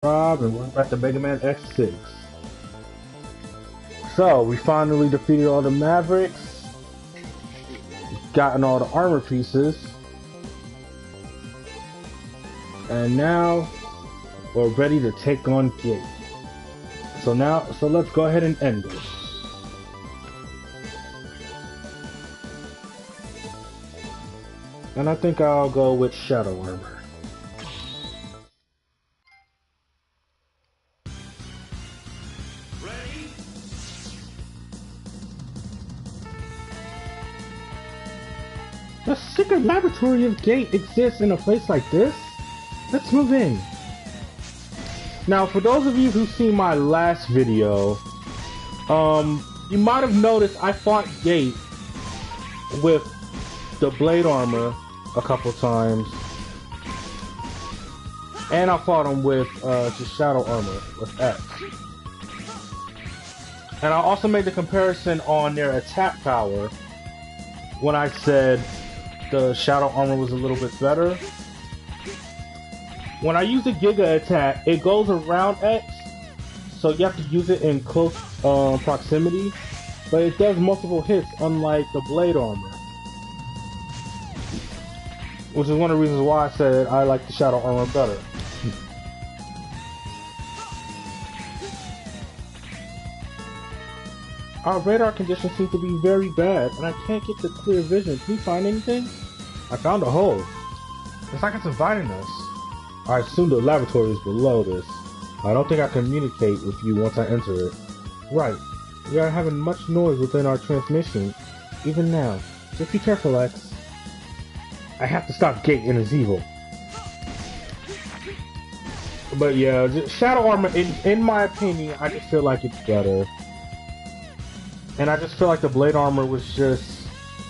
Rob, and we're at the Megaman X6. So, we finally defeated all the Mavericks, gotten all the armor pieces, and now we're ready to take on Gate. So let's go ahead and end this. And I think I'll go with Shadow Armor. The secret laboratory of Gate exists in a place like this? Let's move in. Now, for those of you who've seen my last video, you might have noticed I fought Gate with the blade armor a couple times, and I fought him with just shadow armor with X. And I also made the comparison on their attack power when I said the shadow armor was a little bit better. When I use the Giga attack, it goes around X, so you have to use it in close proximity, but it does multiple hits, unlike the blade armor. Which is one of the reasons why I said I like the shadow armor better. Our radar conditions seem to be very bad, and I can't get the clear vision. Can you find anything? I found a hole. It's like it's inviting us. I assume the laboratory is below this. I don't think I can communicate with you once I enter it. Right. We are having much noise within our transmission, even now. Just be careful, X. I have to stop Gate and his evil. But yeah, Shadow Armor, in my opinion, I just feel like it's better. And I just feel like the blade armor was just,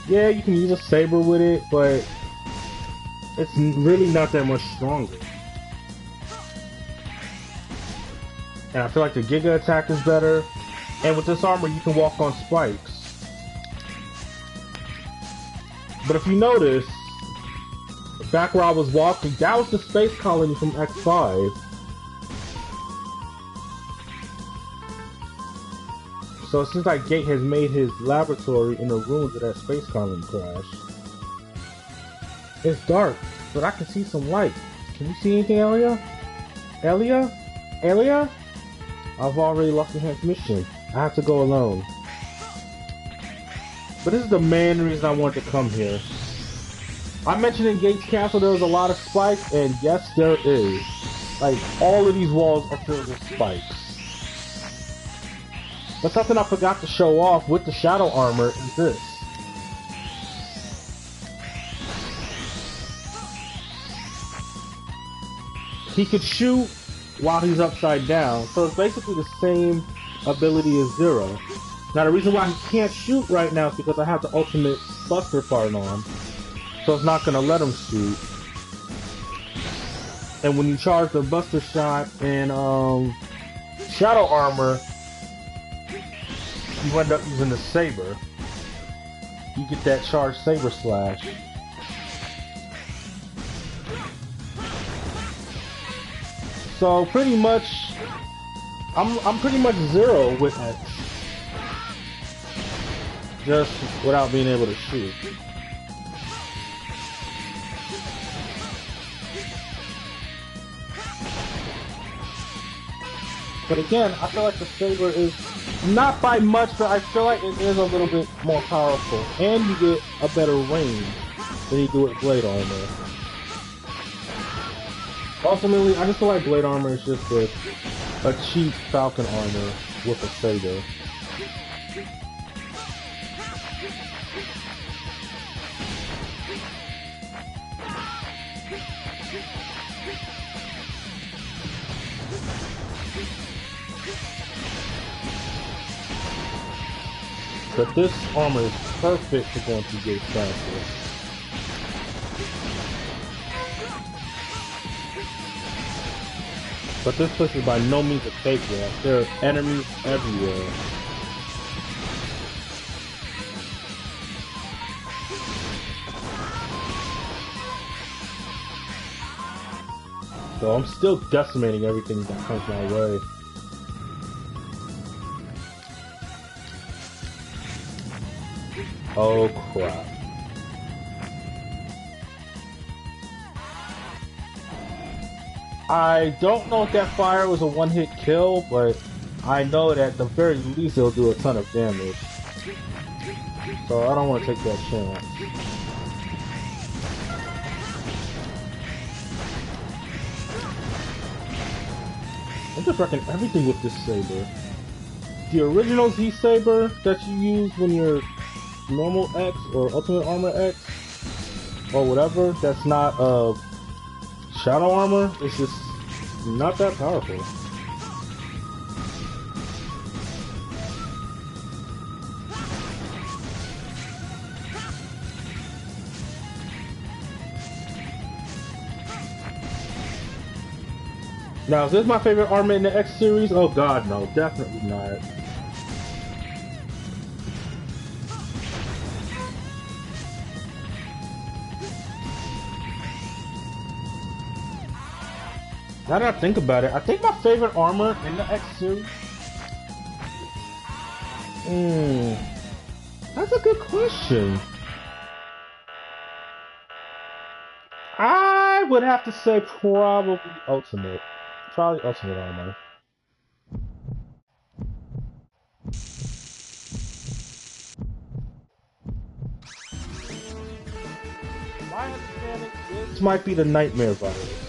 yeah, you can use a saber with it, but it's really not that much stronger. And I feel like the Giga attack is better. And with this armor, you can walk on spikes. But if you notice, back where I was walking, that was the space colony from X5. So it seems like Gate has made his laboratory in the ruins of that space colony crash. It's dark, but I can see some light. Can you see anything, Elia? Elia? Elia? I've already lost the transmission. I have to go alone. But this is the main reason I wanted to come here. I mentioned in Gate's Castle there was a lot of spikes, and yes, there is. Like, all of these walls are filled with spikes. But something I forgot to show off with the shadow armor is this. He could shoot while he's upside down, so it's basically the same ability as Zero. Now the reason why he can't shoot right now is because I have the ultimate buster part on, so it's not going to let him shoot. And when you charge the buster shot in shadow armor, you end up using the saber. You get that charged saber slash. So pretty much, I'm pretty much Zero with X, just without being able to shoot. But again, I feel like the saber is not by much, but I feel like it is a little bit more powerful, and you get a better range than you do with blade armor. Ultimately, I just feel like blade armor is just a cheap falcon armor with a saber. But this armor is perfect for going through Gate's Castle. But this place is by no means a fake one. There are enemies everywhere. So I'm still decimating everything that comes my way. Oh crap. I don't know if that fire was a one-hit kill, but I know that at the very least it'll do a ton of damage. So I don't want to take that chance. I'm just wrecking everything with this saber. The original Z saber that you use when you're normal X or Ultimate Armor X or whatever, that's not Shadow Armor, it's just not that powerful. Now, is this my favorite armor in the X series? Oh god, no, definitely not. Now that I think about it, I think my favorite armor in the X series... That's a good question. I would have to say probably Ultimate. Probably Ultimate Armor. My understanding, this might be the Nightmare virus.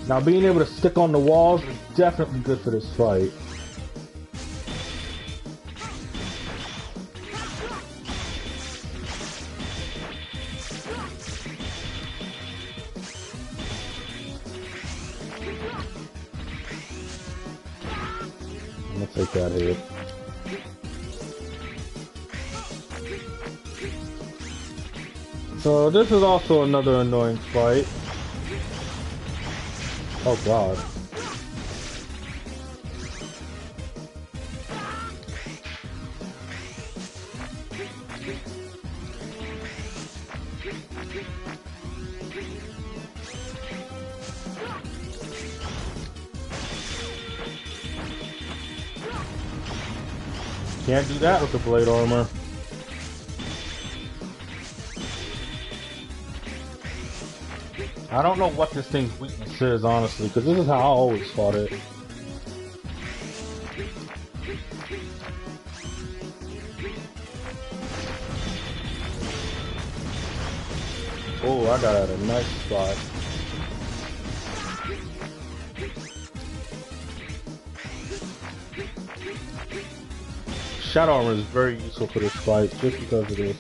Now, being able to stick on the walls is definitely good for this fight. I'm gonna take that hit. So this is also another annoying fight. Oh god. Can't do that with the blade armor. I don't know what this thing's weakness is, honestly, because this is how I always fought it. Oh, I got at a nice spot. Shadow armor is very useful for this fight, just because of this.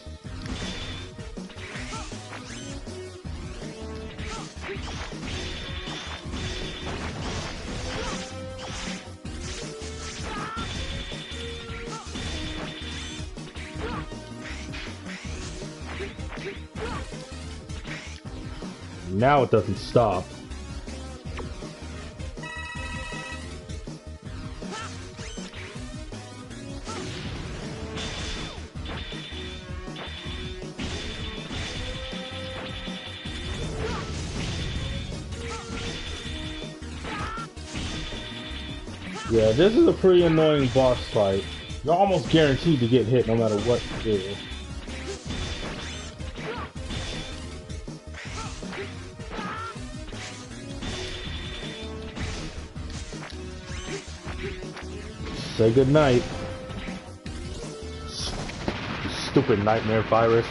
Now it doesn't stop. Yeah, this is a pretty annoying boss fight. You're almost guaranteed to get hit no matter what you do. Say goodnight. Stupid nightmare virus.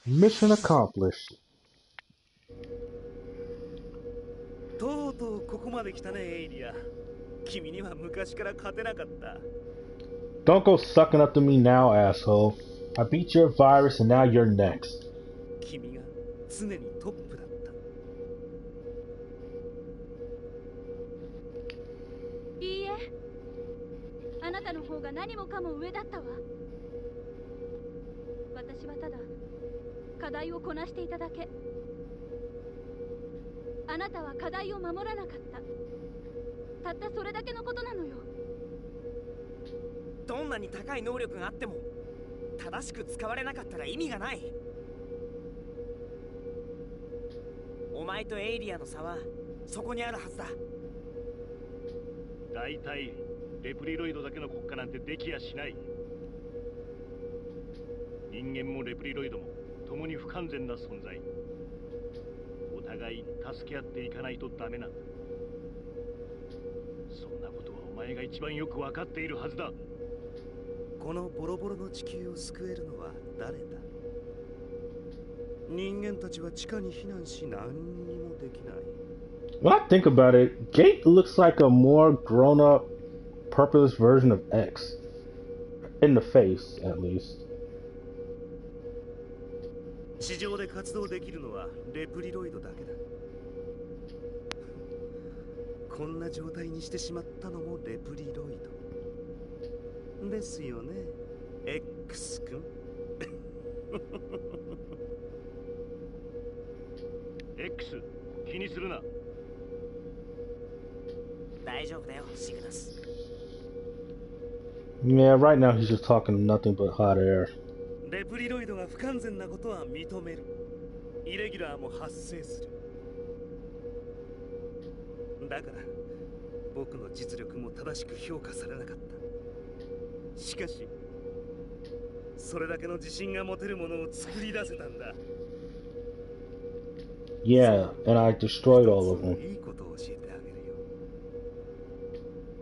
Mission accomplished. とうとうここまで来たね、エイリア。君には昔から勝てなかった。Don't go sucking up to me now, asshole. I beat your virus and now you're next. 君が常にトップだった。いいえ、あなたの方が何もかも上だったわ。私はただ課題をこなしていただけ。あなたは課題を守らなかった。たったそれだけのことなのよ。どんなに高い能力があっても正しく使われなかったら意味がない。お前とエイリアの差はそこにあるはずだ。大体レプリロイドだけの国家なんてできやしない。人間もレプリロイドも共に不完全な存在。お互い助け合っていかないとダメなんだ。そんなことはお前が一番よく分かっているはずだ。このボロボロの地球を救えるのは誰だ。人間たちは地下に避難し何にもできない。When I think about it, Gate looks like a more grown-up, purposeless version of X. In the face, at least. 地上で活動できるのはレプリロイドだけだ。こんな状態にしてしまったのもレプリロイドですよね、X 君。X、気にするな。大丈夫だよ、シグナス。Yeah, right now he's just talking nothing but hot air. レプリロイドが不完全なことは認める。イレギュラーも発生する。だから僕の実力も正しく評価されなかった。しかしそれだけの自信が持てるものを作り出せたんだ。Yeah, and I destroyed all of them. いいことを教えてあげるよ。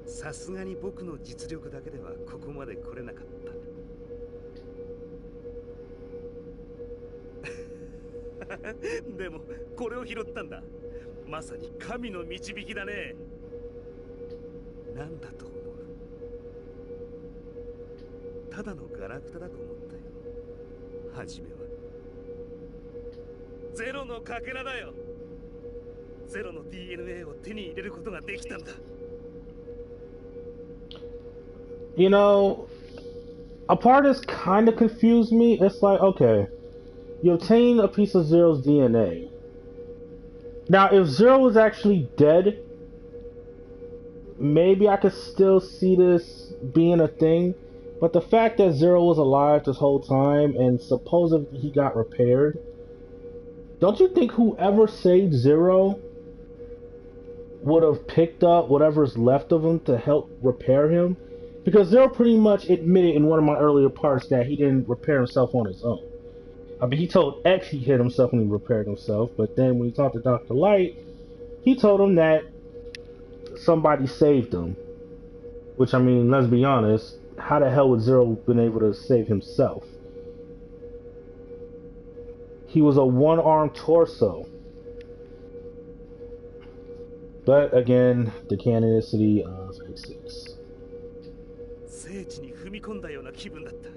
さすがに僕の実力だけではここまで来れなかった。でもこれを拾ったんだ。まさに神の導きだね。なんだと思う？ただのガラクタだと思ったよ、初めは。ゼロのかけらだよ。ゼロの DNA を手に入れることができたんだ。You know, a part that's kind of confused me. It's like, okay, you obtain a piece of Zero's DNA. Now, if Zero was actually dead, maybe I could still see this being a thing. But the fact that Zero was alive this whole time and supposedly he got repaired, don't you think whoever saved Zero would have picked up whatever's left of him to help repair him? Because Zero pretty much admitted in one of my earlier parts that he didn't repair himself on his own. I mean, he told X he hit himself when he repaired himself, but then when he talked to Dr. Light, he told him that somebody saved him. Which, I mean, let's be honest, how the hell would Zero been able to save himself? He was a one-armed torso. But again, the canonicity of X6. 聖地に踏み込んだような気分だった。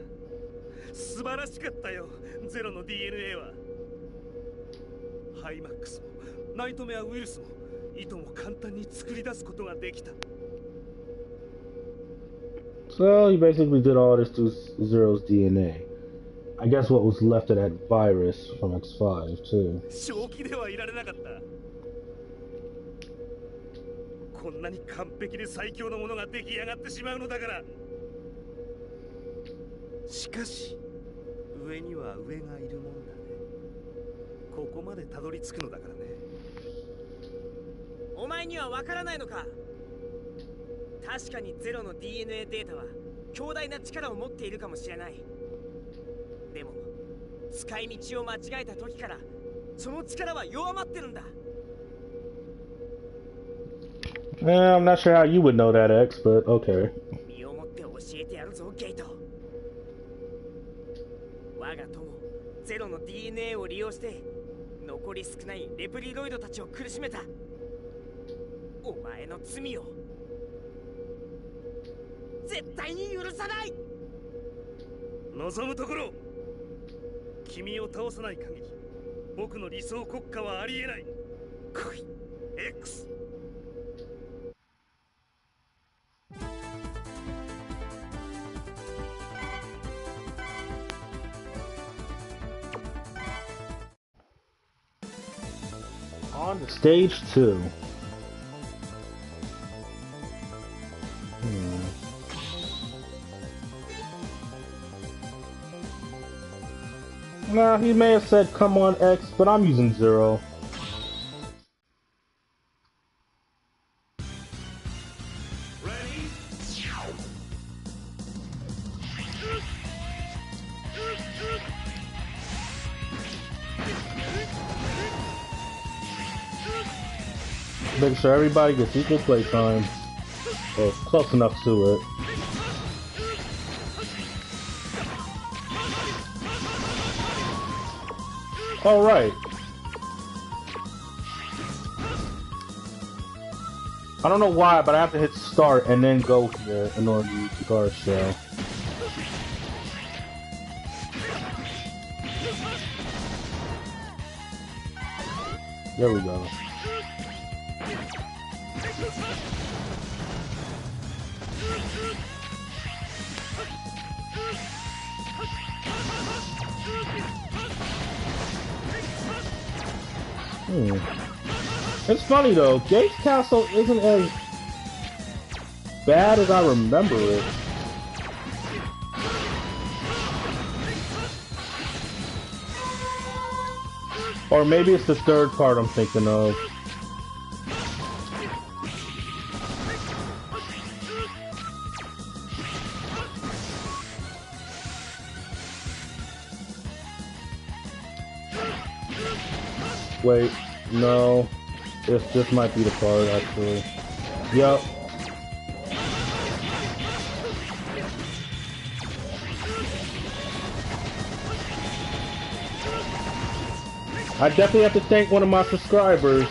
素晴らしかったよ、ゼロの DNA は。ハイマックスもナイトメアウイルスもいとも簡単に作り出すことができた。So he basically did all this through Zero's DNA. I guess what was left of that virus from X5 too. 正気ではいられなかった。こんなに完璧で最強のものが出来上がってしまうのだから。しかし上には上がいるもんだね。ここまでたどり着くのだからね。お前にはわからないのか。確かにゼロの DNA データは強大な力を持っているかもしれない。でも使い道を間違えた時からその力は弱まってるんだ。I'm not sure how you would know that, X, but okay. 身をもって教えてやるぞ、ゲート。我が友ゼロの DNA を利用して残り少ないレプリロイドたちを苦しめたお前の罪を絶対に許さない。望むところ、君を倒さない限り僕の理想国家はありえない。来い X。On to stage 2. Nah, he may have said come on X, but I'm using 0. Make sure everybody gets equal playtime, or close enough to it. Alright. I don't know why, but I have to hit start and then go here in order to use the guard shell. There we go. It's funny though, Gates Castle isn't as bad as I remember it. Or maybe it's the third part I'm thinking of. Wait, no. This might be the part, actually. Yep. I definitely have to thank one of my subscribers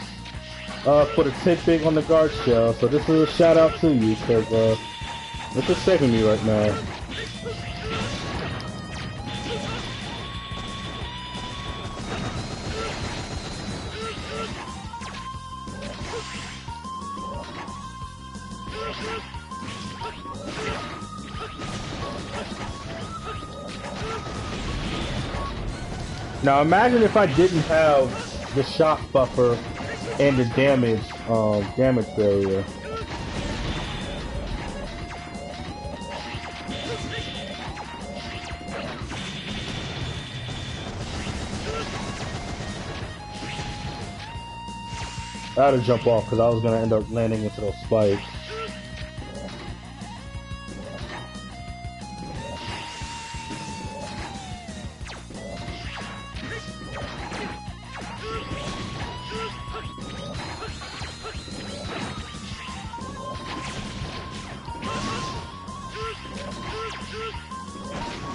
for the tidbit on the guard shell. So this is a shout out to you, because this is saving me right now. Now imagine if I didn't have the shock buffer and the damage barrier. I had to jump off because I was going to end up landing into those spikes.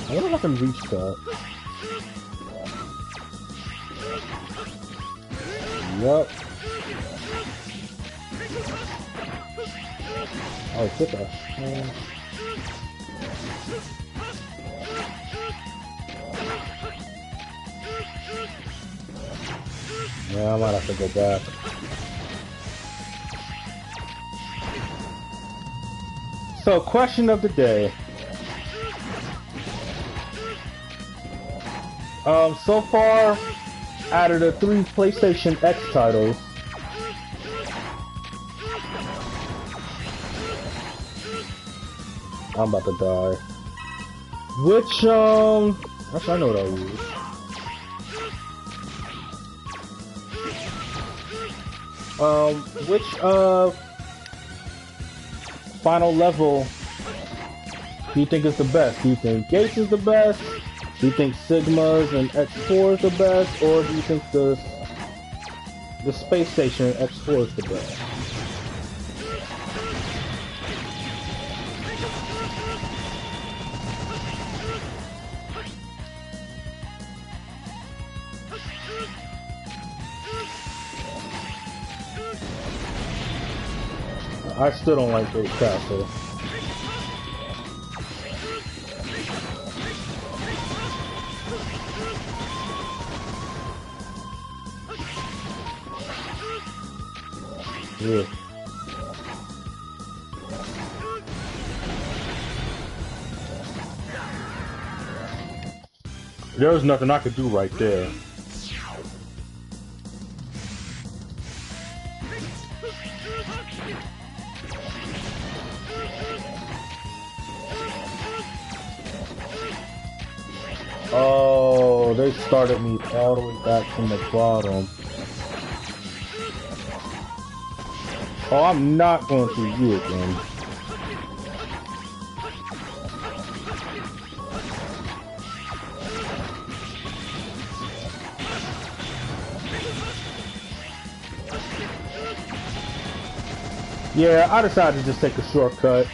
I wonder if I can reach that. Yep. Oh, get that. Yeah, I might have to go back. So, question of the day. So far, out of the 3 PlayStation X titles, I'm about to die. Which, actually I know what I'll use. Which, final level do you think is the best? Do you think Gates is the best? Do you think Sigma's and X4 is the best, or do you think the Space Station X4 is the best? I still don't like Gates Castle. Yeah. There was nothing I could do right there. Oh, they started me all the way back from the bottom. Oh, I'm not going through you again. Yeah, I decided to just take a shortcut.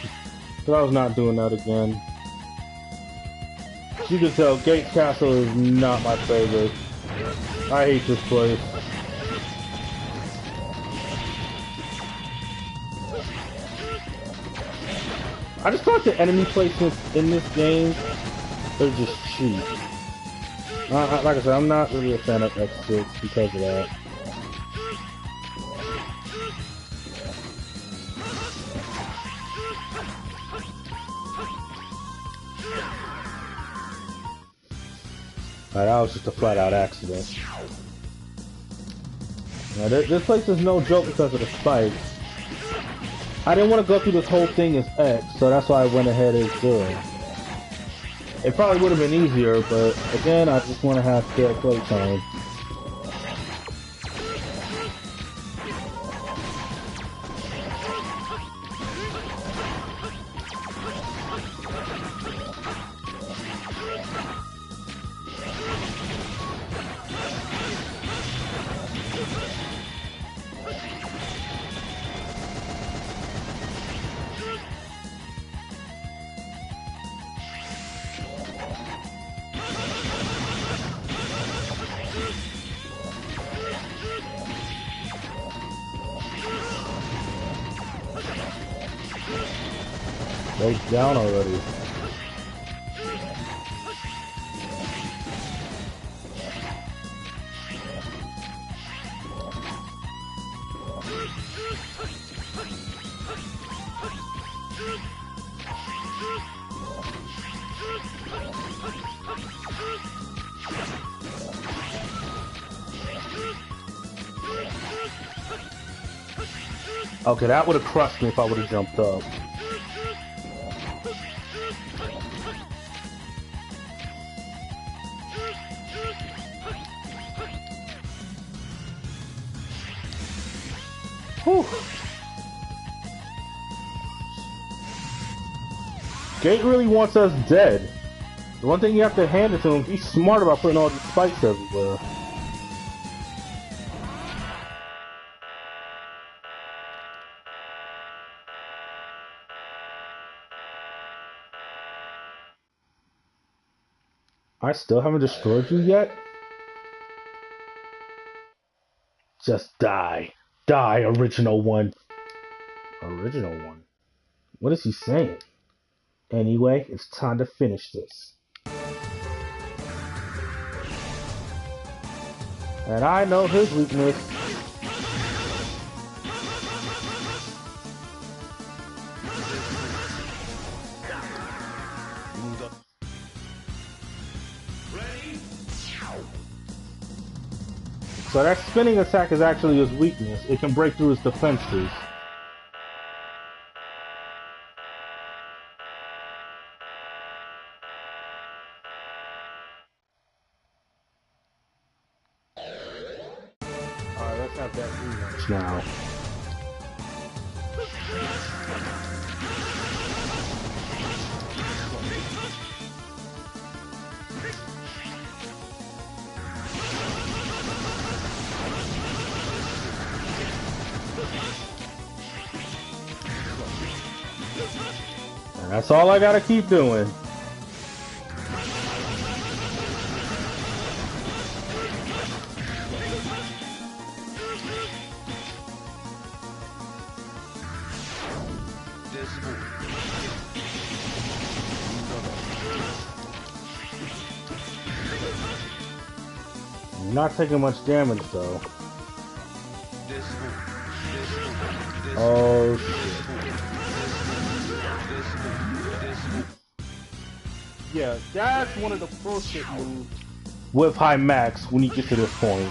Because I was not doing that again. As you can tell, Gate Castle is not my favorite. I hate this place. I just thought the enemy placements in this game are just cheap. Like I said, I'm not really a fan of X6 because of that. That was just a flat-out accident. Now, this place is no joke because of the spikes. I didn't want to go through this whole thing as X, so that's why I went ahead as 0. It probably would have been easier, but again, I just want to have fair play time. Goes down already. Okay, that would have crushed me if I would have jumped up. Whew. Gate really wants us dead. The one thing you have to hand it to him, he's smart about putting all these spikes everywhere. I still haven't destroyed you yet? Just die. Die, original one. Original one? What is he saying? Anyway, it's time to finish this. And I know his weakness. So that spinning attack is actually his weakness. It can break through his defenses. Alright, let's have that rematch now. And that's all I gotta keep doing. Not taking much damage though. Oh shit. Yeah, that's one of the bullshit moves with high max when you get to this point.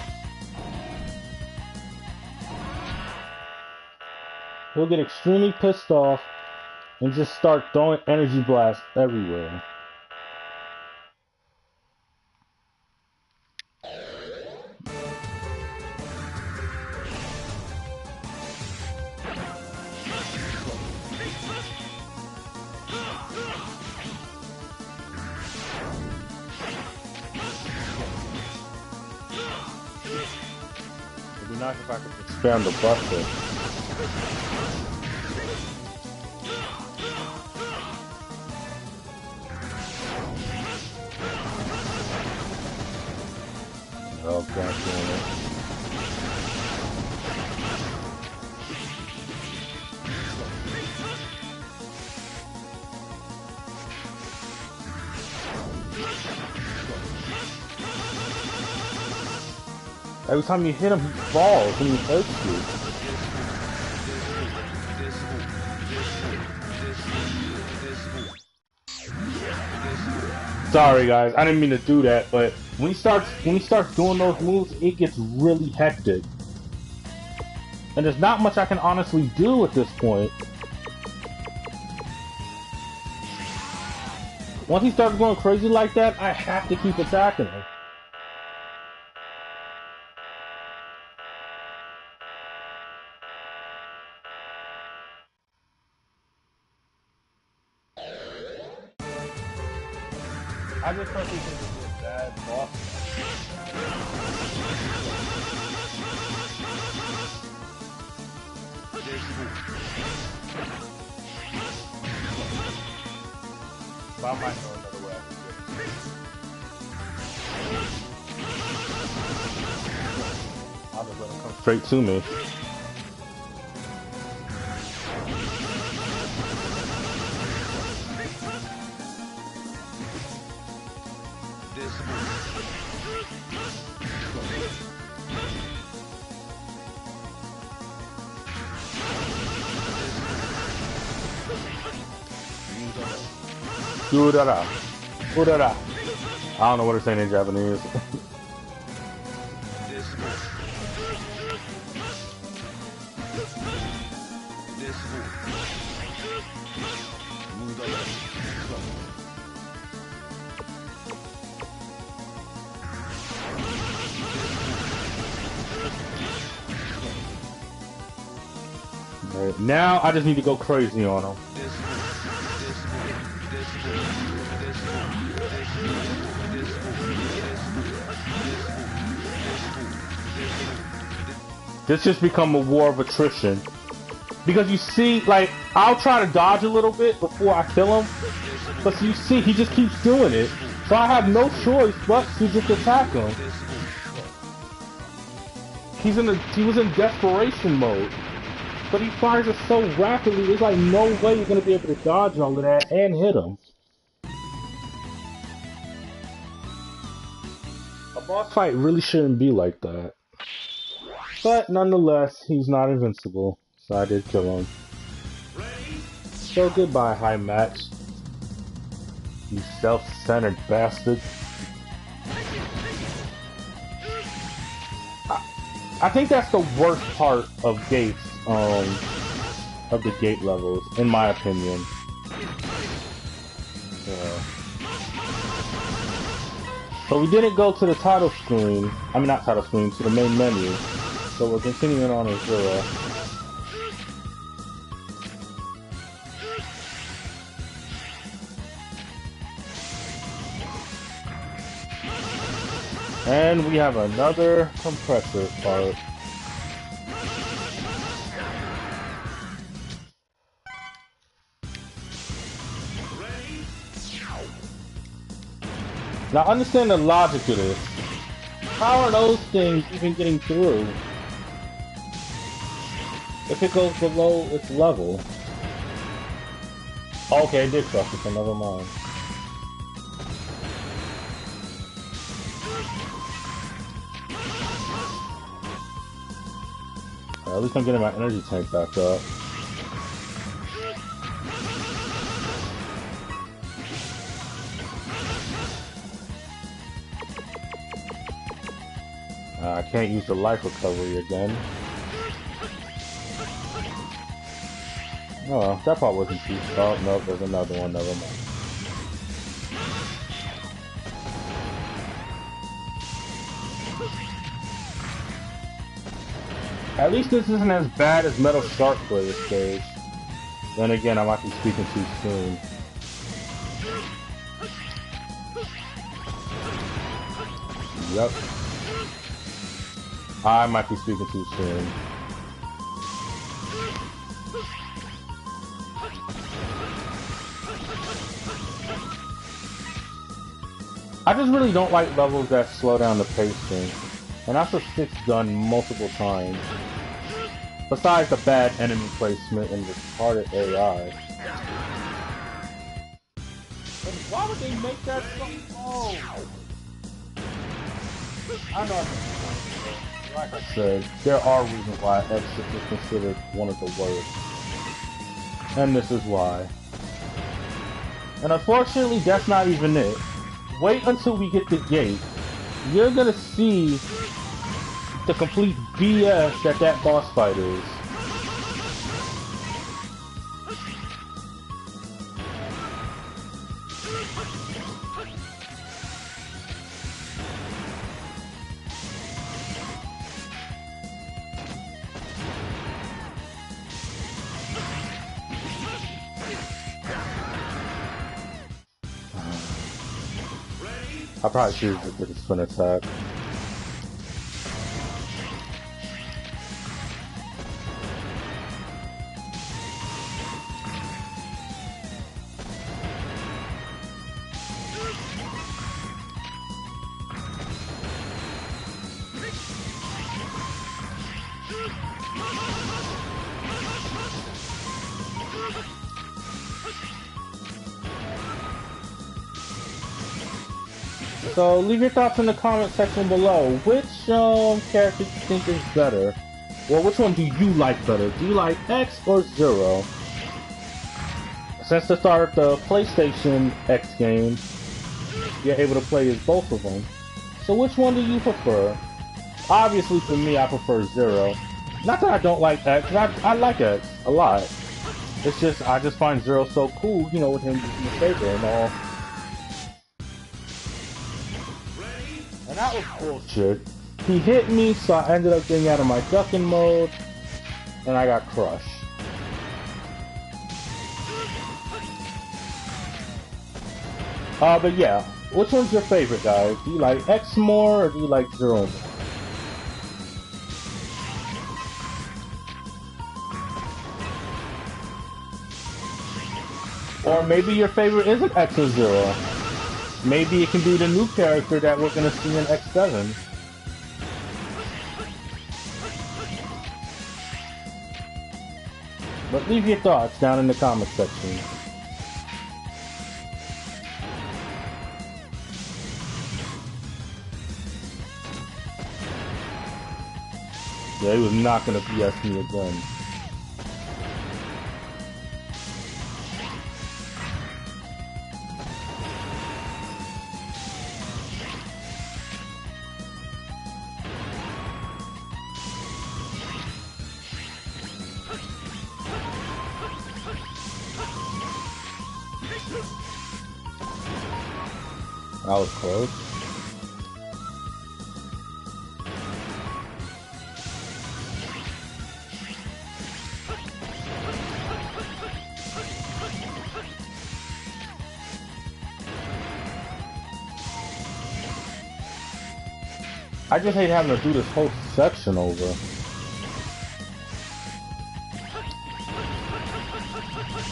He'll get extremely pissed off and just start throwing energy blasts everywhere. nice if I could just spam the buster. Oh, god damn it. Every time you hit him, he falls and he hurts you. Sorry guys, I didn't mean to do that, but when he starts doing those moves, it gets really hectic. And there's not much I can honestly do at this point. Once he starts going crazy like that, I have to keep attacking him. I just personally think this is a bad boss. But I might know another way I can do it. I'll just let him come straight to me. Urara. Urara. I don't know what it's saying in Japanese. Right, now I just need to go crazy on him. This just become a war of attrition. Because you see, like, I'll try to dodge a little bit before I kill him. But you see, he just keeps doing it. So I have no choice but to just attack him. He was in desperation mode. But he fires it so rapidly, there's like no way you're gonna be able to dodge all of that and hit him. A boss fight really shouldn't be like that. But nonetheless, he's not invincible, so I did kill him. So goodbye, High Max. You self-centered bastard. I think that's the worst part of gates, of the gate levels, in my opinion. So we didn't go to the title screen, I mean not title screen, to the main menu. So we're continuing on as Zero. And we have another compressor part. Now understand the logic of this. How are those things even getting through if it goes below its level? Okay, it did crush it, so never mind. At least I'm getting my energy tank back up. I can't use the life recovery again. Oh, that part wasn't too. Oh, no, there's another one, never mind. At least this isn't as bad as Metal Shark Blade stage. Then again, I might be speaking too soon. Yep. I might be speaking too soon. I just really don't like levels that slow down the pacing. And that's what Stick's done multiple times. Besides the bad enemy placement and retarded AI. And why would they make that so long? I know. Like I said, there are reasons why X6 is considered one of the worst. And this is why. And unfortunately, that's not even it. Wait until we get the gate. You're gonna see the complete BS that boss fight is. I probably should use the spin attack. So leave your thoughts in the comment section below. Which character do you think is better? Well, which one do you like better? Do you like X or Zero? Since the start of the PlayStation X game, you're able to play as both of them. So which one do you prefer? Obviously for me, I prefer Zero. Not that I don't like X, I like X a lot. It's just, I just find Zero so cool, you know, with him using the saber and all. And that was bullshit. He hit me, so I ended up getting out of my ducking mode, and I got crushed. But yeah, which one's your favorite, guys? Do you like X more, or do you like Zero more? Or maybe your favorite isn't X or Zero. Maybe it can be the new character that we're gonna see in X7. But leave your thoughts down in the comment section. Yeah, he was not gonna BS me again. That was close. I just hate having to do this whole section over.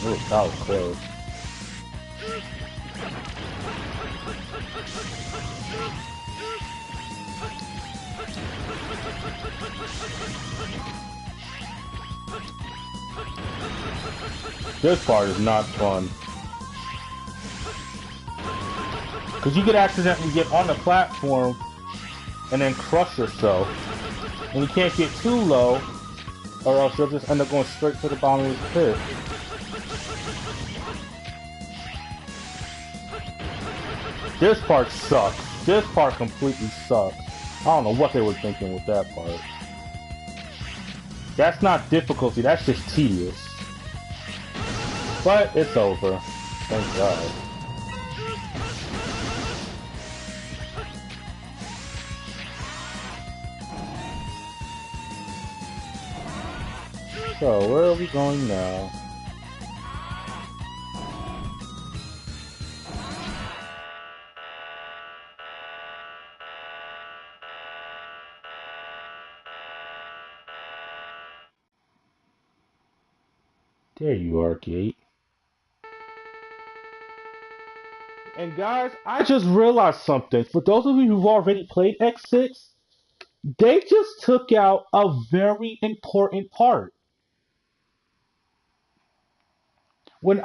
Ooh, that was close. This part is not fun. Because you could accidentally get on the platform and then crush yourself. And you can't get too low, or else you'll just end up going straight to the bottom of the pit. This part sucks. This part completely sucks. I don't know what they were thinking with that part. That's not difficulty, that's just tedious. But it's over. Thank God. So, where are we going now? There you are, Gate. And guys, I just realized something. For those of you who've already played X6, they just took out a very important part. And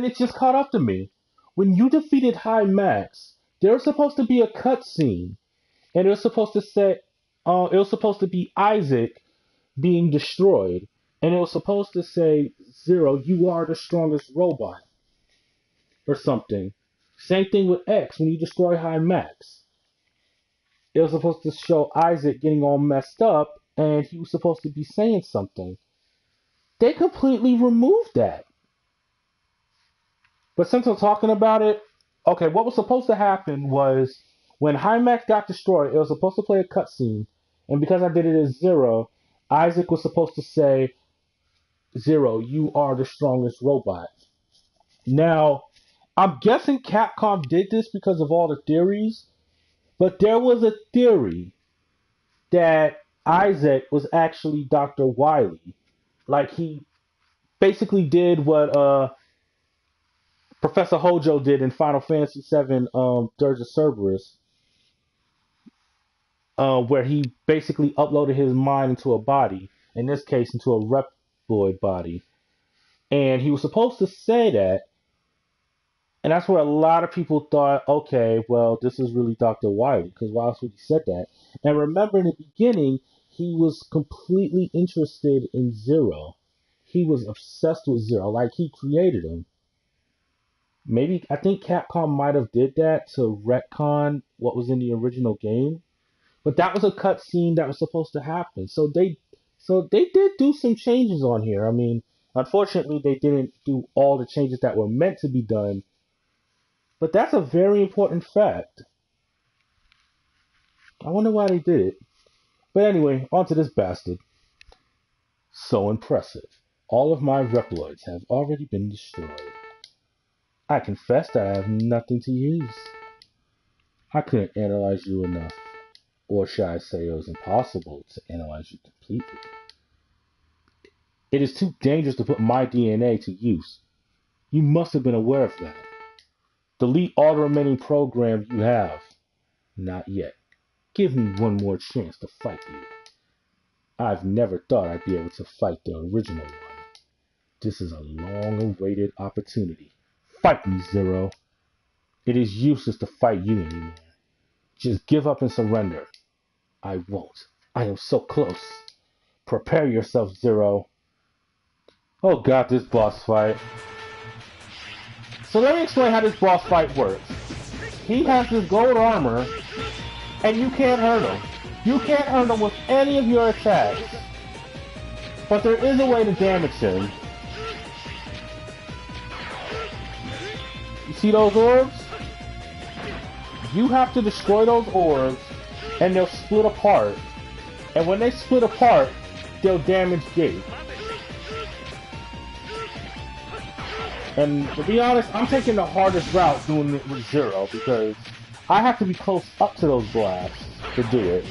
it just caught up to me. When you defeated High Max, there was supposed to be a cutscene, and it was supposed to say, it was supposed to be Isaac being destroyed, and it was supposed to say, Zero, you are the strongest robot, or something. Same thing with X when you destroy High Max. It was supposed to show Isaac getting all messed up, and he was supposed to be saying something. They completely removed that. But since I'm talking about it, okay, what was supposed to happen was when High Max got destroyed, it was supposed to play a cutscene, and because I did it as Zero, Isaac was supposed to say, Zero, you are the strongest robot. Now, I'm guessing Capcom did this because of all the theories, but there was a theory that Isaac was actually Dr. Wily. Like he basically did what Professor Hojo did in Final Fantasy VII Dirge of Cerberus, where he basically uploaded his mind into a body, in this case into a Reploid body. And he was supposed to say that, and that's where a lot of people thought, okay, well, this is really Dr. Wily, because why else would he said that? And remember, in the beginning, he was completely interested in Zero. He was obsessed with Zero, like he created him. Maybe, I think Capcom might have did that to retcon what was in the original game, but that was a cutscene that was supposed to happen. So they did do some changes on here. I mean, unfortunately, they didn't do all the changes that were meant to be done. But that's a very important fact. I wonder why they did it. But anyway, on to this bastard. So impressive. All of my Reploids have already been destroyed. I confess that I have nothing to use. I couldn't analyze you enough. Or should I say it was impossible to analyze you completely. It is too dangerous to put my DNA to use. You must have been aware of that. Delete all the remaining programs you have. Not yet. Give me one more chance to fight you. I've never thought I'd be able to fight the original one. This is a long-awaited opportunity. Fight me, Zero. It is useless to fight you anymore. Just give up and surrender. I won't. I am so close. Prepare yourself, Zero. Oh god, this boss fight. So let me explain how this boss fight works. He has this gold armor, and you can't hurt him. You can't hurt him with any of your attacks. But there is a way to damage him. You see those orbs? You have to destroy those orbs, and they'll split apart. And when they split apart, they'll damage Gate. And to be honest, I'm taking the hardest route doing it with Zero because I have to be close up to those blasts to do it.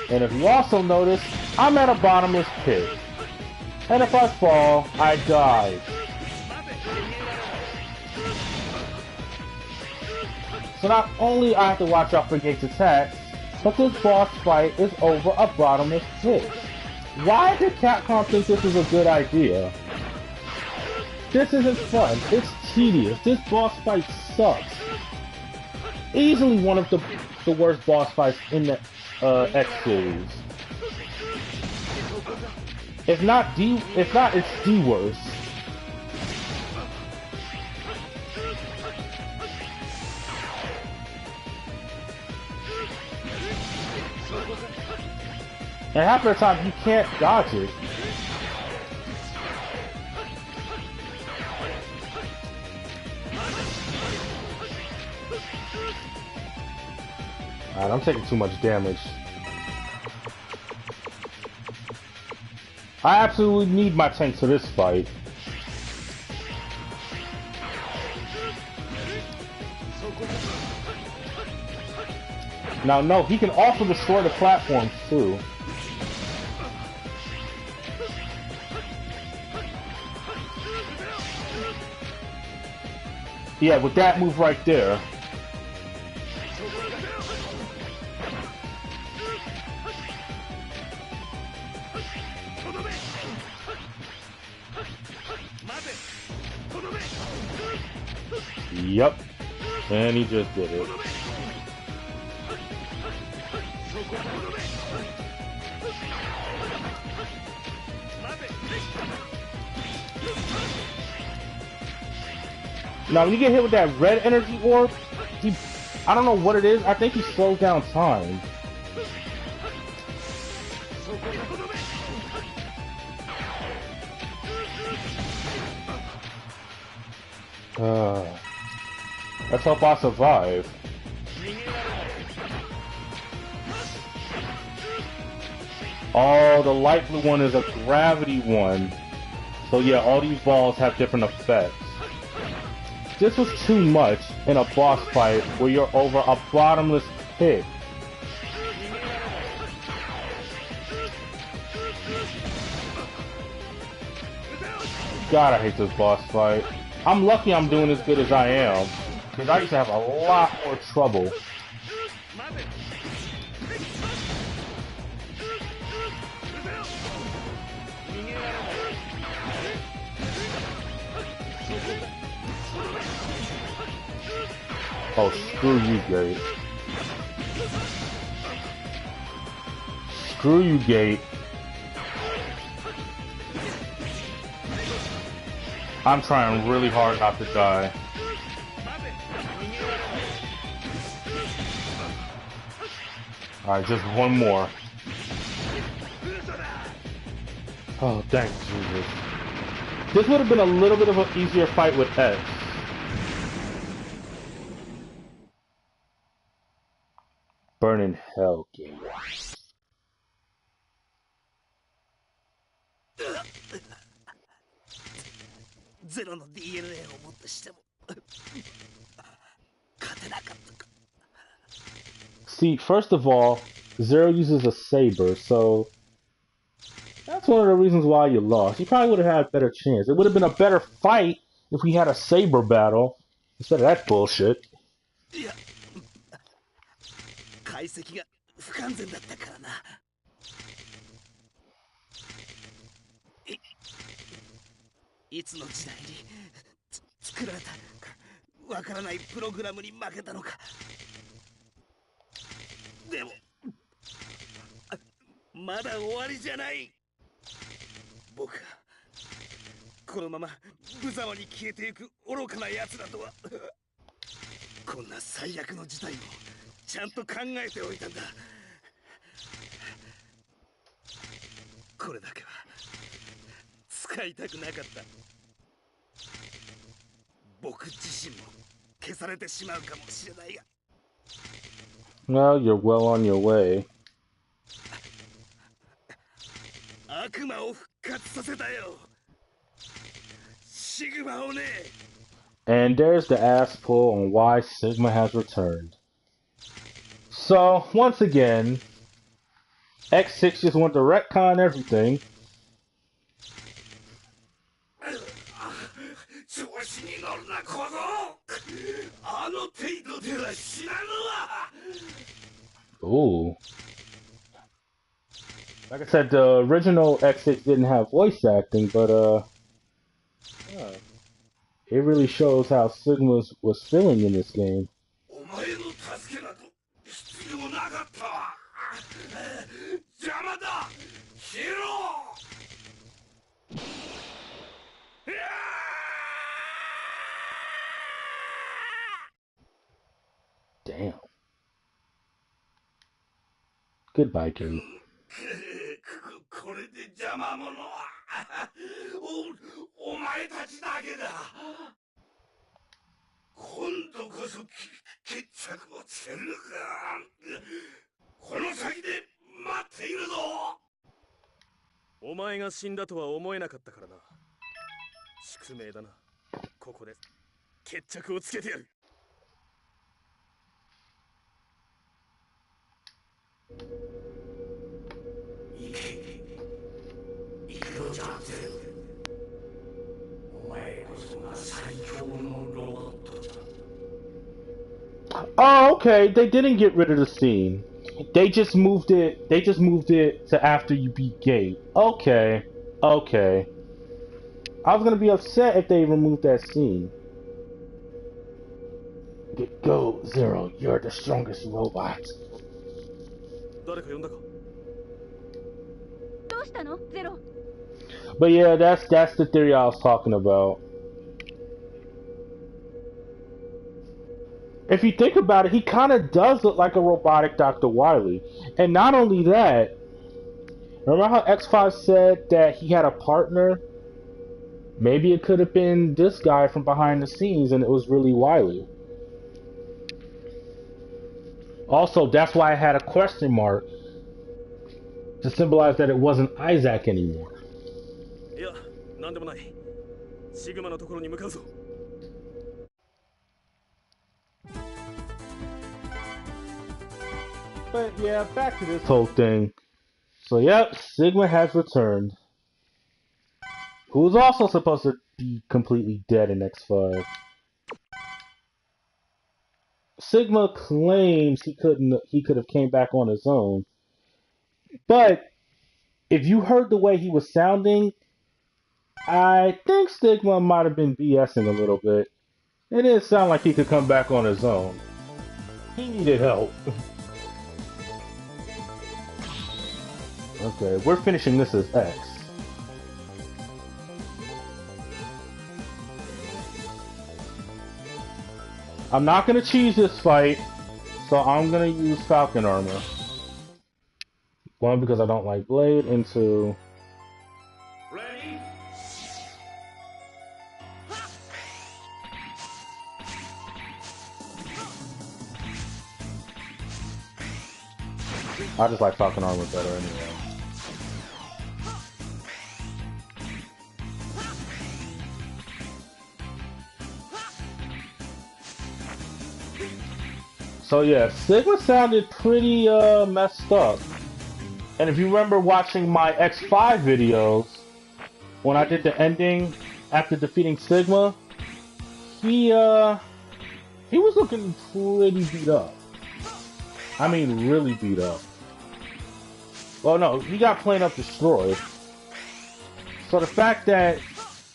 And if you also notice, I'm at a bottomless pit. And if I fall, I die. So not only I have to watch out for Gate's attacks, but this boss fight is over a bottomless pit. Why did Capcom think this was a good idea? This isn't fun. It's tedious. This boss fight sucks. Easily one of the worst boss fights in the X series. If not, it's the worst. And half of the time you can't dodge it. Alright, I'm taking too much damage. I absolutely need my tanks for this fight. Now, no, he can also destroy the platforms too. Yeah, with that move right there. Yep. And he just did it. Now, when you get hit with that red energy orb, I don't know what it is. I think he slows down time. Let's hope I survive. Oh, the light blue one is a gravity one. So yeah, all these balls have different effects. This was too much in a boss fight where you're over a bottomless pit. God, I hate this boss fight. I'm lucky I'm doing as good as I am, because I used to have a lot more trouble. Oh, screw you, Gate. Screw you, Gate. I'm trying really hard not to die. Alright, just one more. Oh, thank Jesus. This would have been a little bit of an easier fight with X. Burn in hell, game. ゼロの DNA をもってしても勝てなかったか。 See, first of all, Zero uses a saber, so that's one of the reasons why you lost. You probably would have had a better chance. It would have been a better fight if we had a saber battle instead of that bullshit. いや、解析が不完全だったからな。いつの時代に作られたわからないプログラムに負けたのか。でもまだ終わりじゃない。僕がこのまま無様に消えていく愚かな奴だとは。こんな最悪の事態もちゃんと考えておいたんだ。これだけは使いたくなかった。僕自身も消されてしまうかもしれないが。Well, you're well on your way. 悪魔を復活させたよ。シグマをね。And there's the ass pull on why Sigma has returned. So, once again, X6 just went to retcon everything. 調子に乗るな小僧。あの程度では死なぬわ。 Ooh. Like I said, the original X6 didn't have voice acting, but yeah. It really shows how Sigma was feeling in this game. お前の助けなど必要なかったわ。邪魔だ。ヒーロー。 Damn. Goodbye, Kate. これで邪魔者はお前たちだけだ。今度こそ決着をつけるのか。この先で待っているぞ。お前が死んだとは思えなかったからな。宿命だな。ここで決着をつけてやる。 行くのじゃゼロ。お前こそが最強のロボットだ。Oh, okay. They didn't get rid of the scene. They just moved it. They just moved it to after you beat Gate. Okay. Okay. I was gonna be upset if they removed that scene. Go, Zero. You're the strongest robot. 誰か呼んだか。どうしたのゼロ？ But yeah, that's the theory I was talking about. If you think about it, he kind of does look like a robotic Dr. Wily. And not only that, remember how X5 said that he had a partner? Maybe it could have been this guy from behind the scenes and it was really Wily. Also, that's why I had a question mark to symbolize that it wasn't Isaac anymore. いや、なんでもない。シグマのところに向かうぞ。But yeah, back to this whole thing. So yep, Sigma has returned. Who's also supposed to be completely dead in X5. Sigma claims he could have came back on his own. But if you heard the way he was sounding, I think Sigma might have been BSing a little bit. It didn't sound like he could come back on his own. He needed help. Okay, we're finishing this as X. I'm not gonna cheese this fight, so I'm gonna use Falcon armor. One, because I don't like Blade, and two... Ready? I just like Falcon armor better anyway. So yeah, Sigma sounded pretty messed up. And if you remember watching my X5 videos, when I did the ending after defeating Sigma, he was looking pretty beat up. I mean, really beat up. Well, no, he got plain up destroyed. So the fact that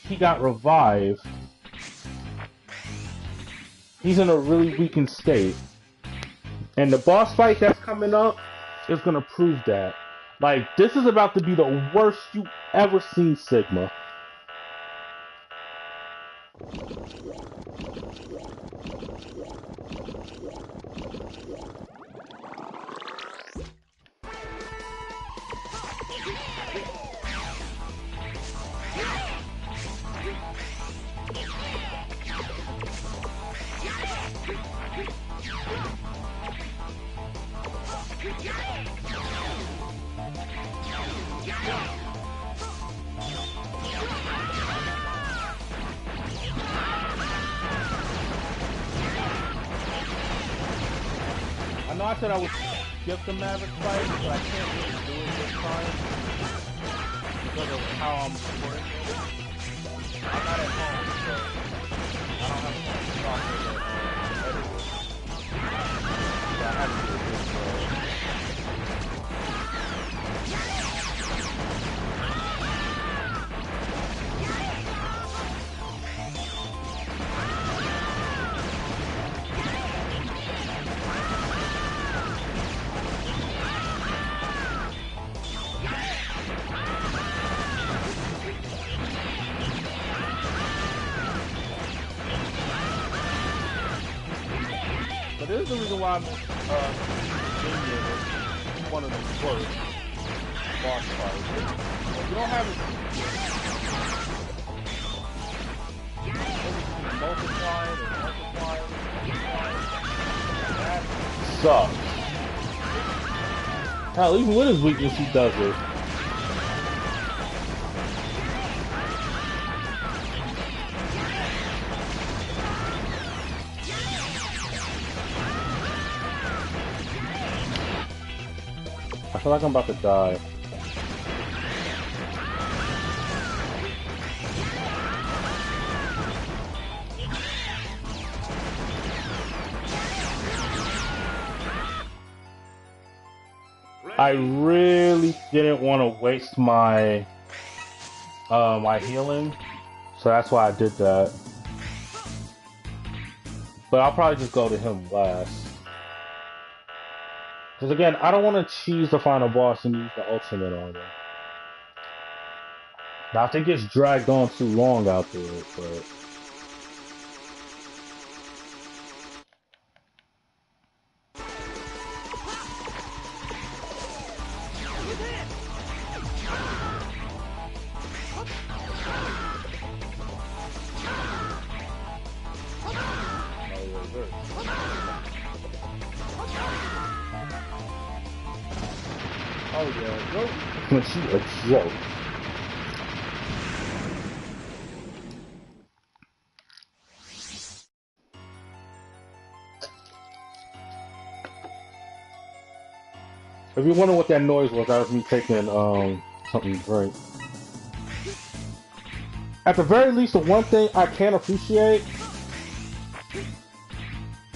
he got revived, he's in a really weakened state. And the boss fight that's coming up is gonna prove that. Like, this is about to be the worst you've ever seen Sigma. I know I said I would skip the Maverick fight, but I can't really do it this time because of how I'm recording it. I'm not at home, so I don't have a software to edit it. So I have to do it this way. But this is the reason why I'm one of the worst boss fights. If you don't have it, multiplying and multiplying, that sucks. Hell, even with his weakness, he does it. I feel like I'm about to die. I really didn't want to waste my my healing, so that's why I did that. But I'll probably just go to him last. Because again, I don't want to cheese the final boss and use the ultimate on him. Now, if it gets dragged on too long, I'll do it, but... Oh yeah, no. When she a joke. If you wonder what that noise was, that was me taking something to drink. At the very least, the one thing I can appreciate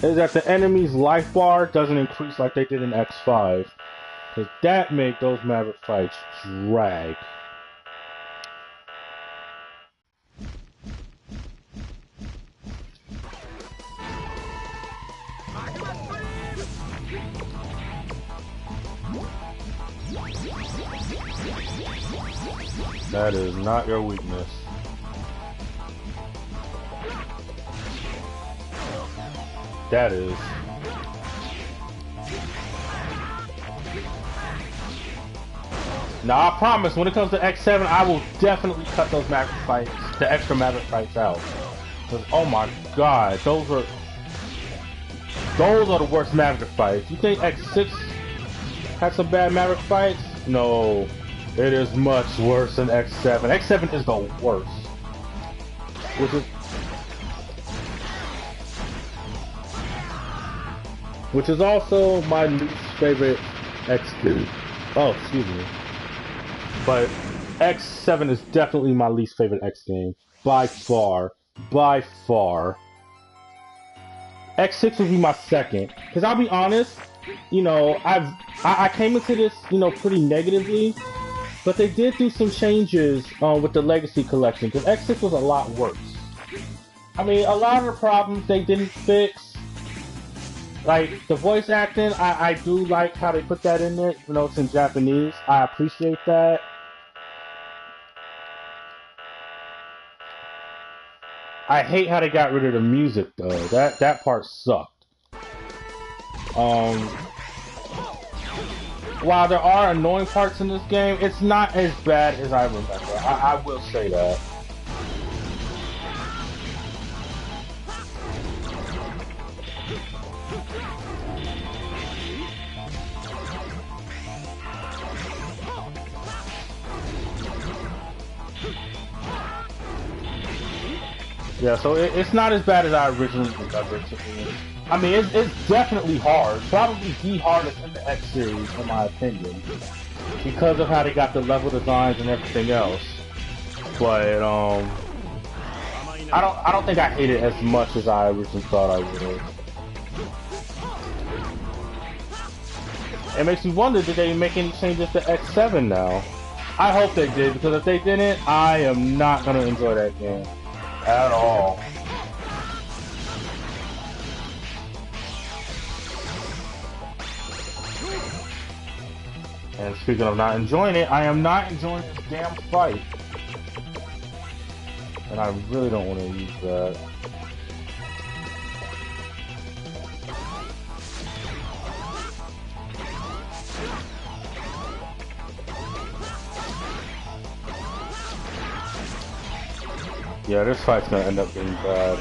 is that the enemy's life bar doesn't increase like they did in X5. Because that made those Maverick fights drag. That is not your weakness. That is. Now I promise, when it comes to X7, I will definitely cut those Maverick fights, the extra Maverick fights out. Cause oh my god, those are the worst Maverick fights. You think X6 had some bad Maverick fights? No, it is much worse than X7. X7 is the worst. Which is also my least favorite X game. Oh, excuse me. But X7 is definitely my least favorite X game. By far. By far. X6 would be my second. Because I'll be honest, you know, I came into this, you know, pretty negatively. But they did do some changes with the Legacy Collection. Because X6 was a lot worse. I mean, a lot of the problems they didn't fix. Like, the voice acting, I do like how they put that in there, even though it's in Japanese. I appreciate that. I hate how they got rid of the music, though. That part sucked. While there are annoying parts in this game, it's not as bad as I remember. I will say that. Yeah, so it's not as bad as I originally remembered it to be. I mean, it's definitely hard. Probably the hardest in the X series, in my opinion, because of how they got the level designs and everything else. But I don't think I hate it as much as I originally thought I would have. It makes me wonder, did they make any changes to X7 now? I hope they did, because if they didn't, I am not gonna enjoy that game. At all. And speaking of not enjoying it, I am not enjoying this damn fight. And I really don't want to use that. Yeah, this fight's gonna end up being bad.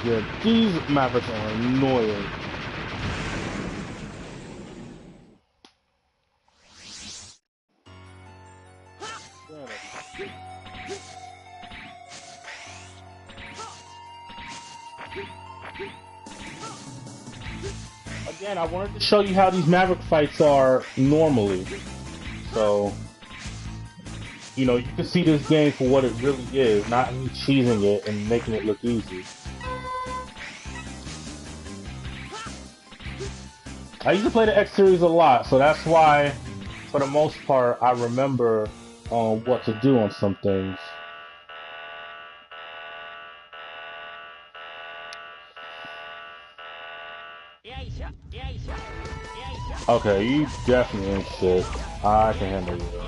Yeah, these Mavericks are annoying. Again, I wanted to show you how these Maverick fights are normally. So, you know, you can see this game for what it really is, not me cheesing it and making it look easy. I used to play the X series a lot, so that's why, for the most part, I remember what to do on some things. Okay, you definitely ain't shit. I can handle you.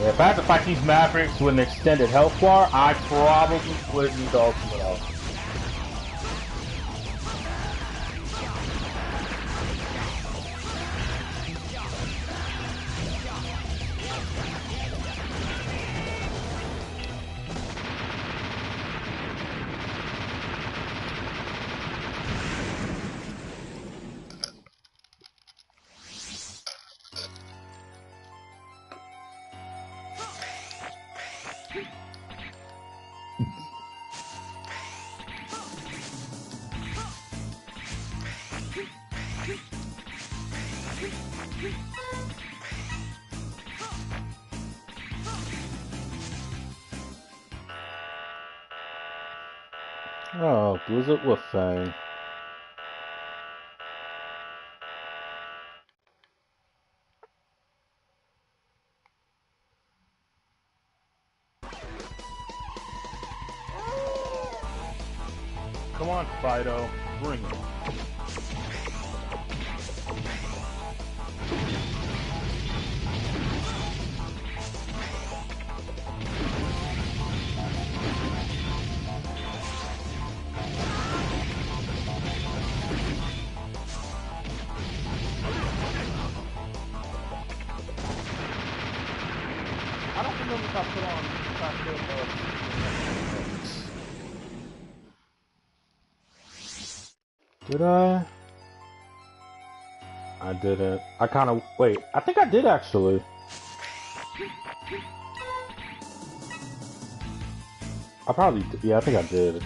If I had to fight these Mavericks with an extended health bar, I probably would need the ultimate out. Oh, Blizzard with Fang. Come on, Fido. Bring it. I don't remember if I put on Did I? I didn't. I kind of wait. I think I did actually. I probably did. Yeah, I think I did.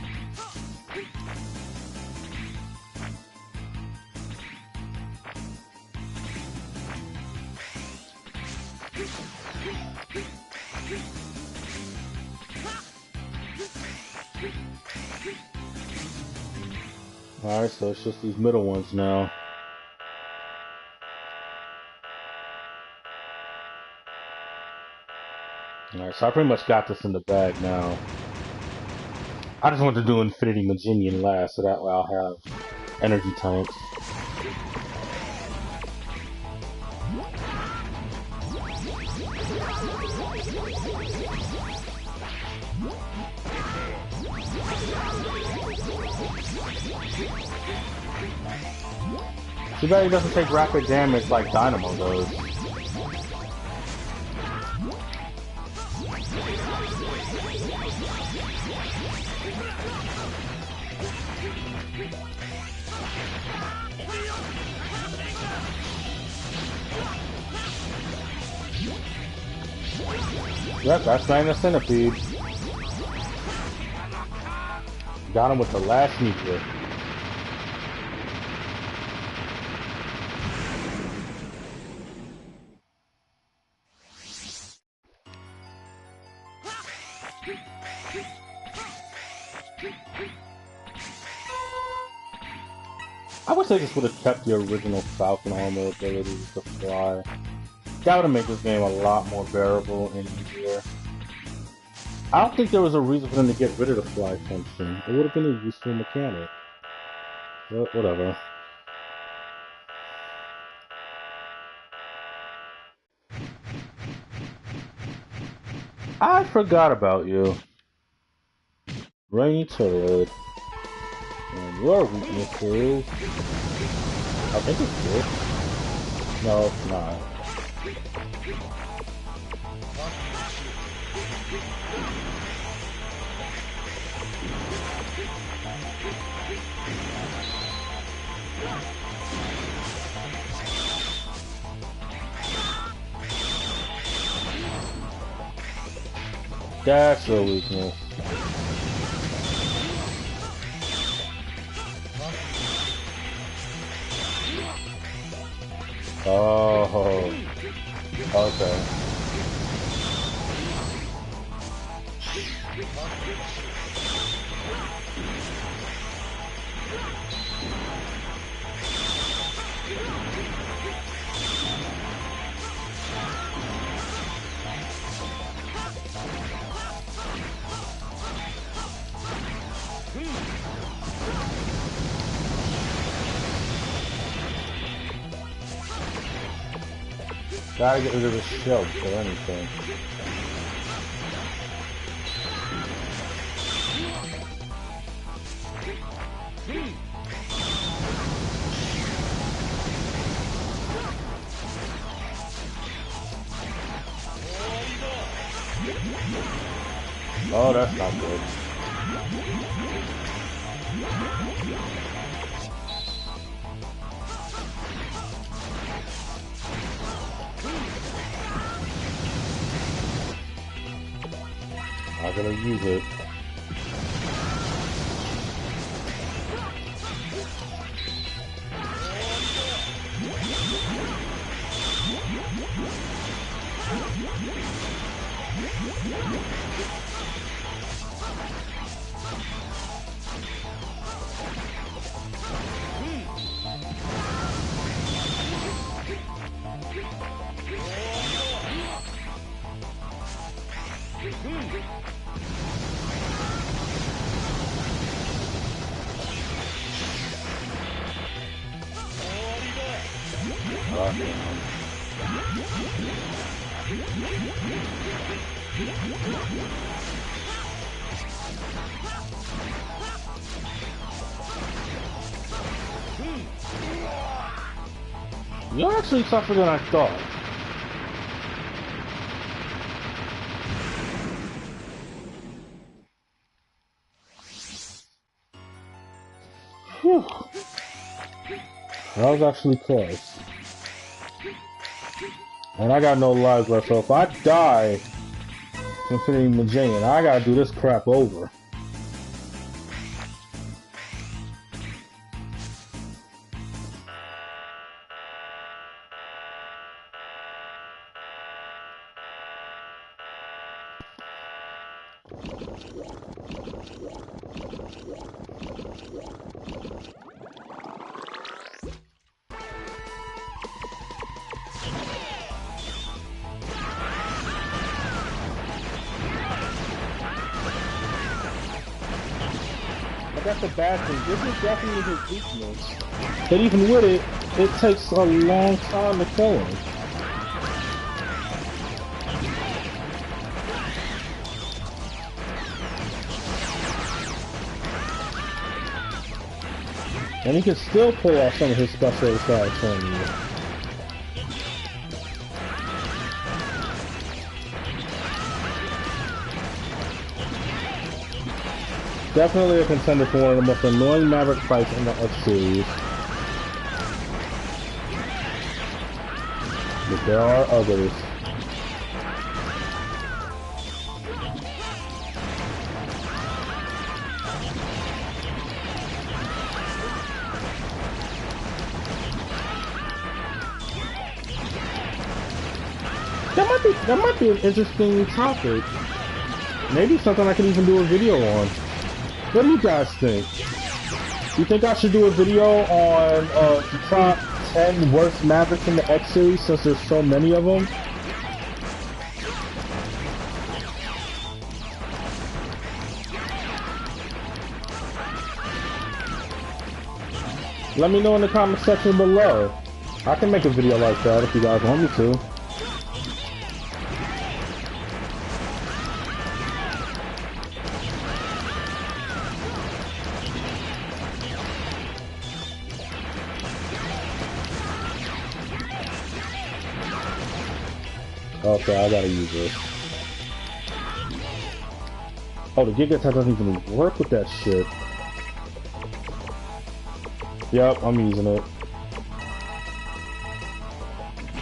Alright, so it's just these middle ones now. Alright, so I pretty much got this in the bag now. I just want to do Infinity Maginian last, so that way I'll have energy tanks. Too bad he doesn't take rapid damage like Dynamo does. Yep, that's not even a centipede. Got him with the last meteor. I wish they just would have kept the original Falcon armor abilities to fly. That would have made this game a lot more bearable and easier. I don't think there was a reason for them to get rid of the fly function. It would have been a useful mechanic. But whatever. I forgot about you. Rainy Turd. And your weakness is... I think it's good. No, it's not. That's a weakness. Oh, okay. Gotta get rid of the shield for anything. Oh, that's not good. Not gonna use it. You're actually tougher than I thought. Whew. That was actually close. And I got no lives left, so if I die from finishing Megaman, I gotta do this crap over. That's a bad thing. This is definitely his weakness. But even with it, it takes a long time to kill him. And he can still pull off some of his special attacks on you. Definitely a contender for one of the most annoying Maverick fights in the X series. But there are others. That might be an interesting topic. Maybe something I can even do a video on. What do you guys think? You think I should do a video on the top 10 worst Mavericks in the X series since there's so many of them? Let me know in the comment section below. I can make a video like that if you guys want me to. Okay, I gotta use this. Oh, the Giga Attack doesn't even work with that shit. Yep, I'm using it.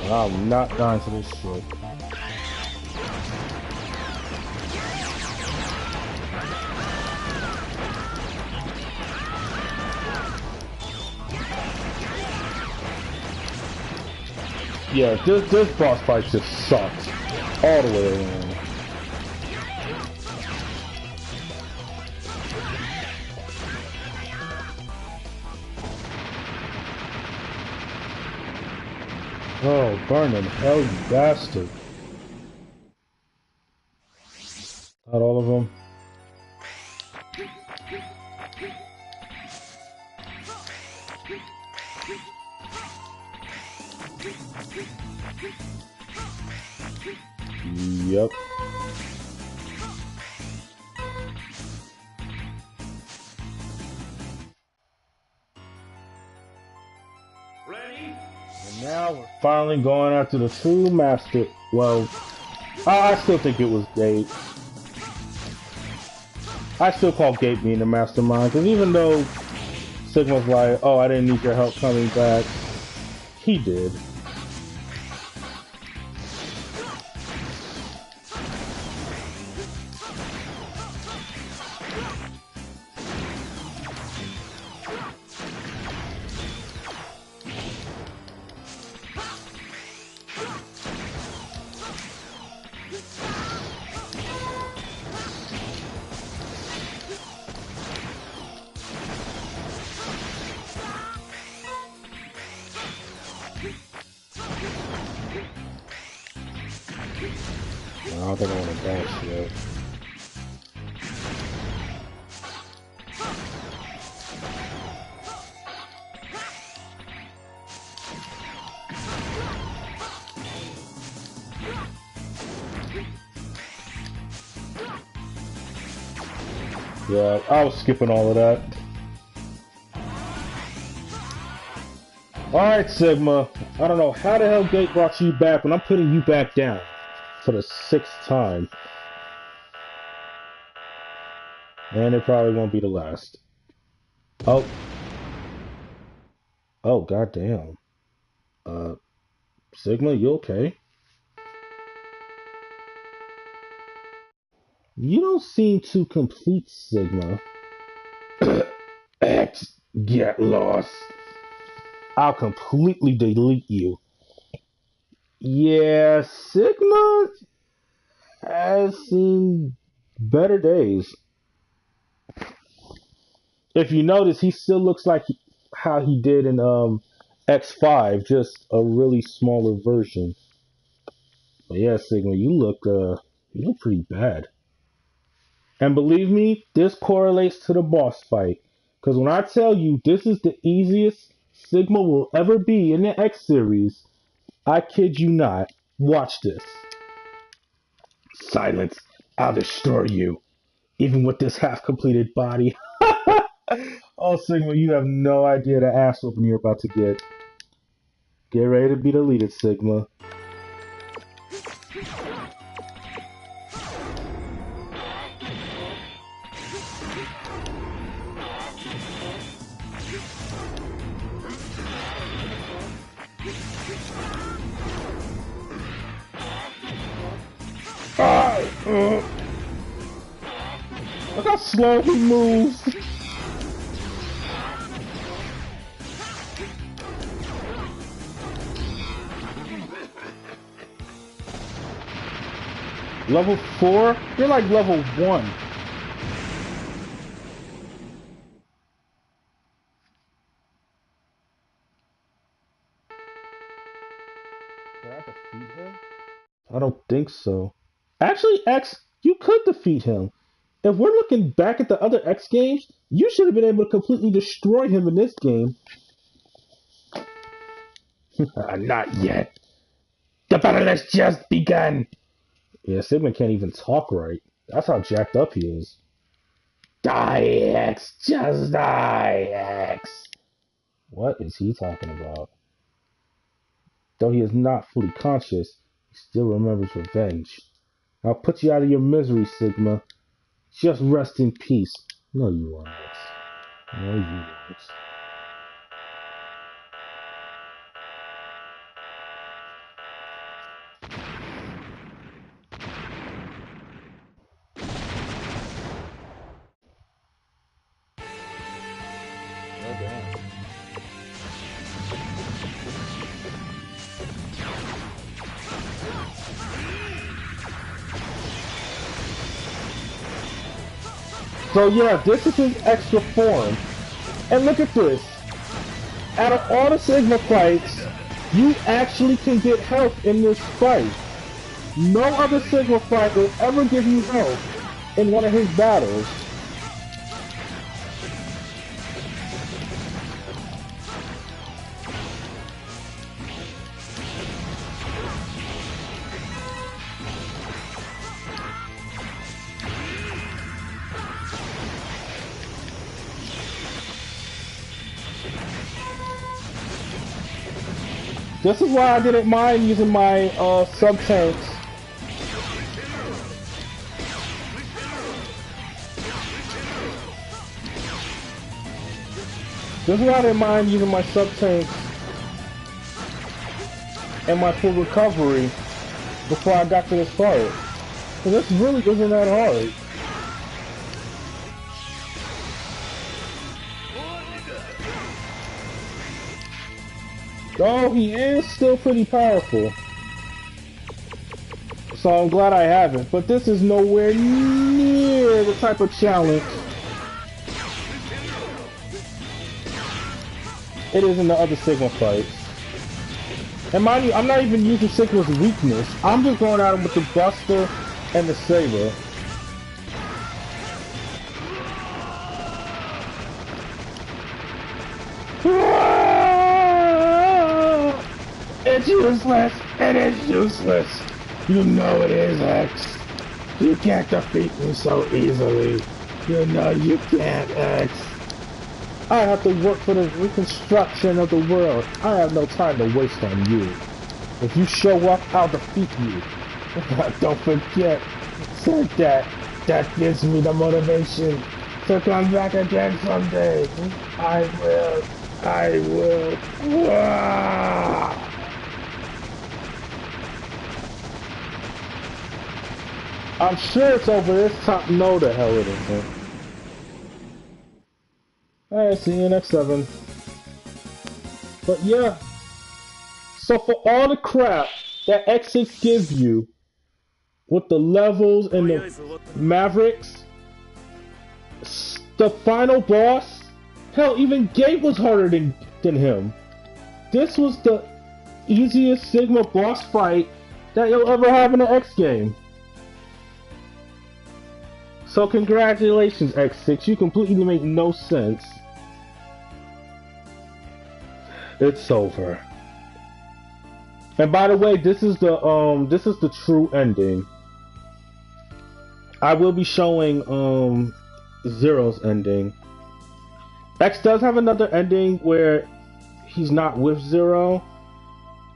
I'm not dying to this shit. Yeah, this boss fight just sucks. All the way around. Oh, burn in hell, you bastard. Not all of them. Yep. Ready? And now we're finally going after the true master. Well, I still think it was Gabe. I still call Gabe being the mastermind, because even though Sigma's like, oh, I didn't need your help coming back, he did. I don't think I want to dance yet. Yeah, I was skipping all of that. Alright, Sigma. I don't know how the hell Gate brought you back, but I'm putting you back down. For the 6th time. And it probably won't be the last. Oh. Oh, goddamn. Sigma, you okay? You don't seem too complete, Sigma. X, get lost. I'll completely delete you. Yeah, Sigma has seen better days. If you notice, he still looks like how he did in X5, just a really smaller version. But yeah, Sigma, you look pretty bad. And believe me, this correlates to the boss fight. Because when I tell you this is the easiest Sigma will ever be in the X series, I kid you not. Watch this. Silence. I'll destroy you. Even with this half-completed body. Oh, Sigma, you have no idea the ass whooping you're about to get. Get ready to be deleted, Sigma. Look how slow he moves. Level 4? You're like level 1. Can I defeat him? I don't think so. Actually, X, you could defeat him. If we're looking back at the other X games, you should have been able to completely destroy him in this game. Not yet. The battle has just begun. Yeah, Sigma can't even talk right. That's how jacked up he is. Die, X. Just die, X. What is he talking about? Though he is not fully conscious, he still remembers revenge. I'll put you out of your misery, Sigma. Just rest in peace. No, you won't. No, you won't. Oh, damn. So yeah, this is his extra form. And look at this. Out of all the Sigma fights, You actually can get health in this fight. No other Sigma fight will ever give you health in one of his battles. This is why I didn't mind using my sub-tanks. This is why I didn't mind using my sub-tanks and my full recovery before I got to this part. So this really isn't that hard. Oh, he is still pretty powerful. So I'm glad I haven't. But this is nowhere near the type of challenge it is in the other Sigma fights. And mind you, I'm not even using Sigma's weakness. I'm just going at him with the Buster and the Saber. It's useless! It is useless! You know it is, X. You can't defeat me so easily. You know you can't, X. I have to work for the reconstruction of the world. I have no time to waste on you. If you show up, I'll defeat you. Don't forget, said that gives me the motivation to come back again someday. I will. Wah! I'm sure it's over this top. No, the hell it isn't. Alright, see you next 7. But yeah. So for all the crap that X6 gives you with the levels and the Mavericks, the final boss, hell, even Gate was harder than him. This was the easiest Sigma boss fight that you'll ever have in an X game. So congratulations, X6. You completely make no sense. It's over. And by the way, this is the true ending. I will be showing Zero's ending. X does have another ending where he's not with Zero,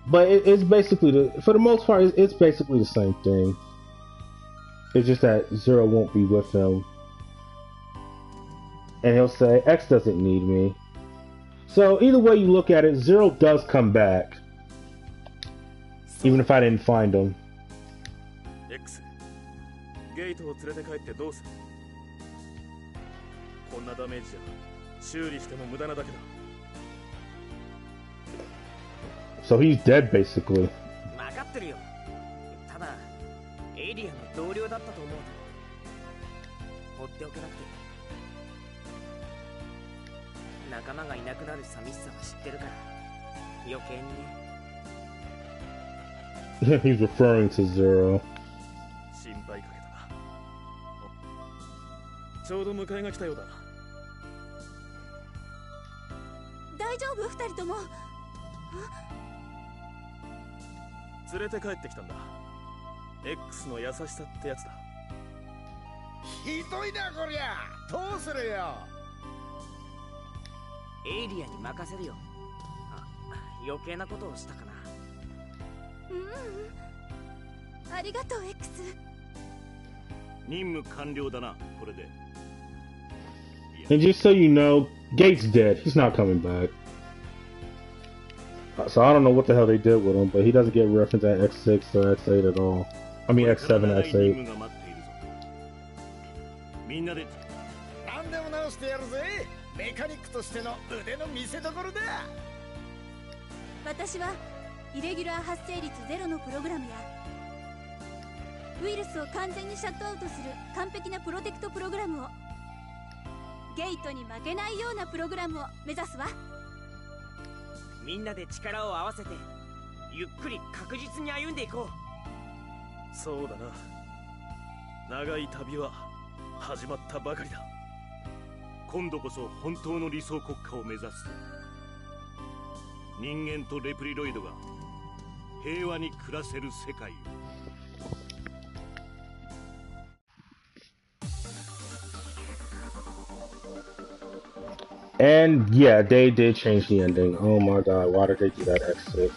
but it's basically for the most part, it's basically the same thing. It's just that Zero won't be with him. And he'll say, X doesn't need me. So either way you look at it, Zero does come back. Even if I didn't find him. X, ゲートを連れて帰ってどうする？こんなダメージじゃ修理しても無駄なだけだ。So he's dead basically. 分かってるよ。ただエイリアンの同僚だったと思うと放っておけなくて。仲間がいなくなる寂しさは知ってるから余計にね。He's referring to Zero. 心配かけたな。ちょうど迎えが来たようだ。大丈夫？二人とも。連れて帰ってきたんだ。X の優しさってやつだ。ひどいなこりゃ。どうするよ。エイリアンに任せるよ。余計なことをしたかな。ありがとう X。任務完了だな、これで。And just so you know, Gate's dead. He's not coming back. So I don't know what the hell they did with him, but he doesn't get referenced at X6 or X8 at all. I mean X7, X8. みんなで何でも直してやるぜ。メカニックとしての腕の見せ所だ。私はイレギュラー発生率ゼロのプログラムやウイルスを完全にシャットアウトする完璧なプロテクトプログラムを、ゲートに負けないようなプログラムを目指すわ。みんなで力を合わせてゆっくり確実に歩んでいこう。そうだな。長い旅は始まったばかりだ。今度こそ本当の理想国家を目指す。人間とレプリロイドが平和に暮らせる世界を。And yeah, they did change the ending. Oh my god, why did they do that X6?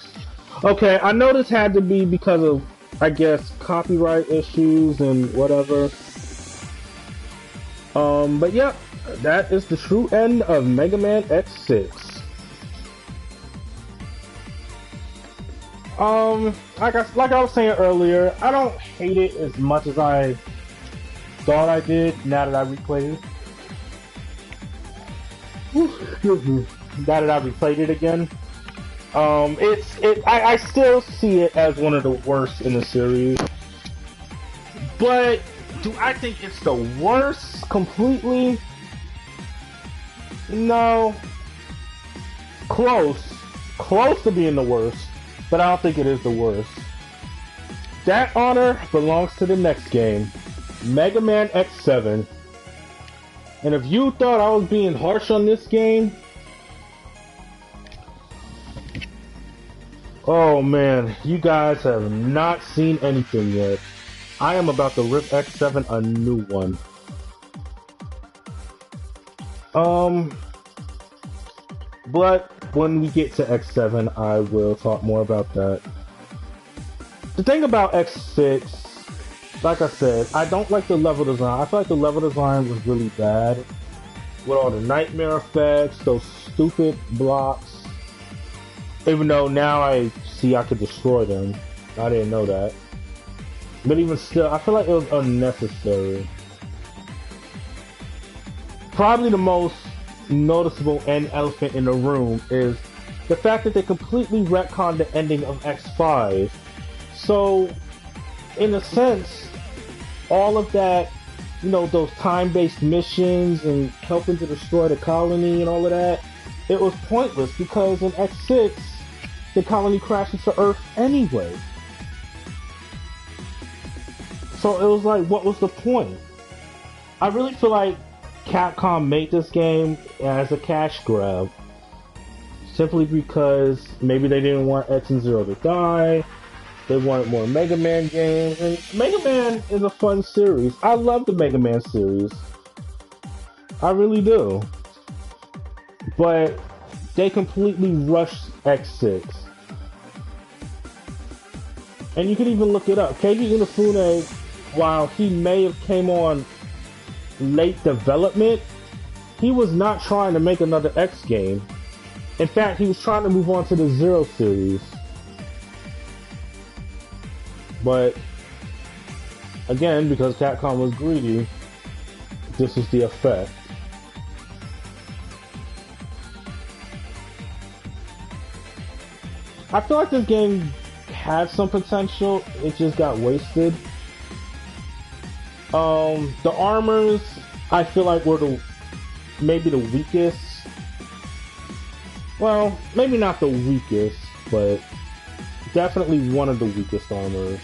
Okay, I know this had to be because of, I guess, copyright issues and whatever. But yeah, that is the true end of Mega Man X6. Like I was saying earlier, I don't hate it as much as I thought I did now that I replayed it. Now that I replayed it again. I still see it as one of the worst in the series. But do I think it's the worst completely? No. Close. Close to being the worst. But I don't think it is the worst. That honor belongs to the next game, Mega Man X7. And if you thought I was being harsh on this game, oh man, you guys have not seen anything yet. I am about to rip X7 a new one. But when we get to X7, I will talk more about that. The thing about X6, like I said, I don't like the level design. I feel like the level design was really bad. With all the nightmare effects, those stupid blocks. Even though now I see I could destroy them. I didn't know that. But even still, I feel like it was unnecessary. Probably the most noticeable end elephant in the room is the fact that they completely retconned the ending of X5. So, in a sense, all of that, you know, those time-based missions and helping to destroy the colony and all of that, it was pointless because in X6, the colony crashed into Earth anyway. So it was like, what was the point? I really feel like Capcom made this game as a cash grab. Simply because maybe they didn't want X and Zero to die. They wanted more Mega Man games. And Mega Man is a fun series. I love the Mega Man series. I really do. But they completely rushed X6. And you can even look it up. Keiji Inafune, while he may have came on late development, he was not trying to make another X game. In fact, he was trying to move on to the Zero series. But again, because Capcom was greedy, this was the effect. I feel like this game had some potential, it just got wasted. The armors, I feel like were maybe the weakest. Well, maybe not the weakest, but definitely one of the weakest armors.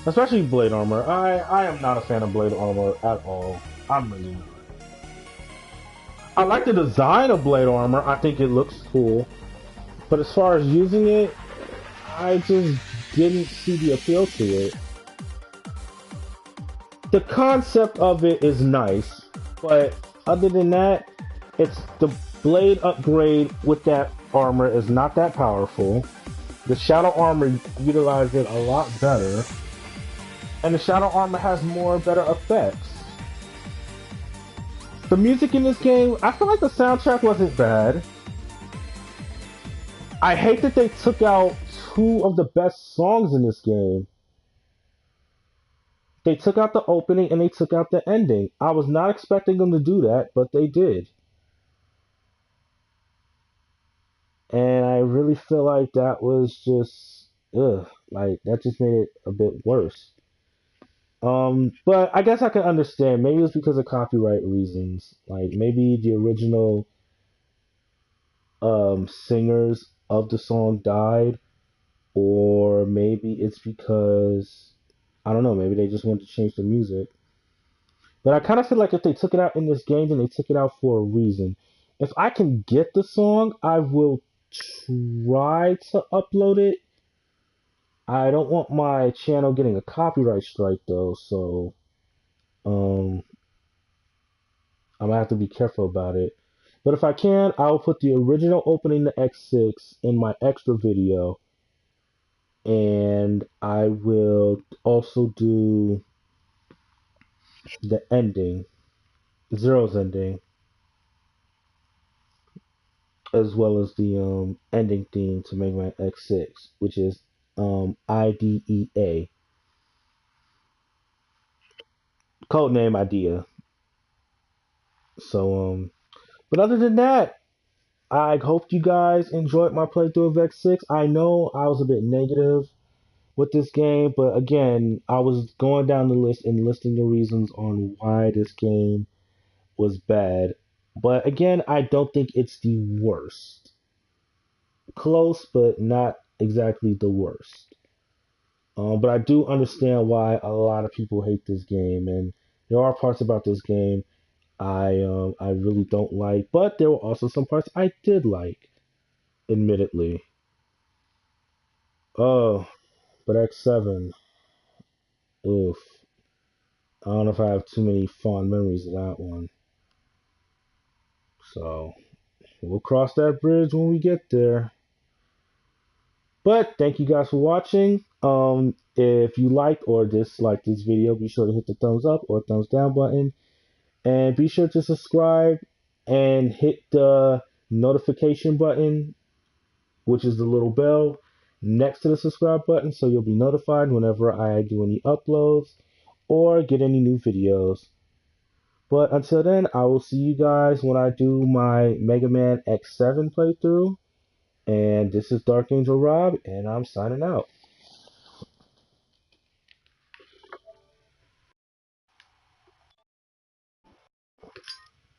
Especially blade armor. I am not a fan of blade armor at all. I'm really not. I like the design of blade armor. I think it looks cool. But as far as using it, I just didn't see the appeal to it. The concept of it is nice, but other than that, it's the blade upgrade with that armor is not that powerful. The shadow armor utilized it a lot better, and the shadow armor has more better effects. The music in this game, I feel like the soundtrack wasn't bad. I hate that they took out two of the best songs in this game. They took out the opening and they took out the ending. I was not expecting them to do that, but they did. And I really feel like that was just, like, that just made it a bit worse. But I guess I can understand. Maybe it's because of copyright reasons. Like, maybe the original, singers of the song died. or maybe it's because I don't know. Maybe they just wanted to change the music. But I kind of feel like if they took it out in this game, then they took it out for a reason. If I can get the song, I will try to upload it. I don't want my channel getting a copyright strike though, so um, I'm gonna have to be careful about it. But if I can, I'll put the original opening to X6 in my extra video, and I will also do the ending, Zero's ending, as well as the ending theme to Megaman X6, which is IDEA, codename Idea. So but other than that, I hope you guys enjoyed my playthrough of X6. I know I was a bit negative with this game, but again, I was going down the list and listing the reasons on why this game was bad. But again, I don't think it's the worst. Close, but not exactly the worst. But I do understand why a lot of people hate this game, and there are parts about this game I really don't like, but there were also some parts I did like, admittedly. Oh, but X7, oof. I don't know if I have too many fond memories of that one. So we'll cross that bridge when we get there. But thank you guys for watching. If you liked or disliked this video, be sure to hit the thumbs up or thumbs down button. And be sure to subscribe and hit the notification button, which is the little bell next to the subscribe button, so you'll be notified whenever I do any uploads or get any new videos. But until then, I will see you guys when I do my Mega Man X7 playthrough. And this is Dark Angel Rob, and I'm signing out.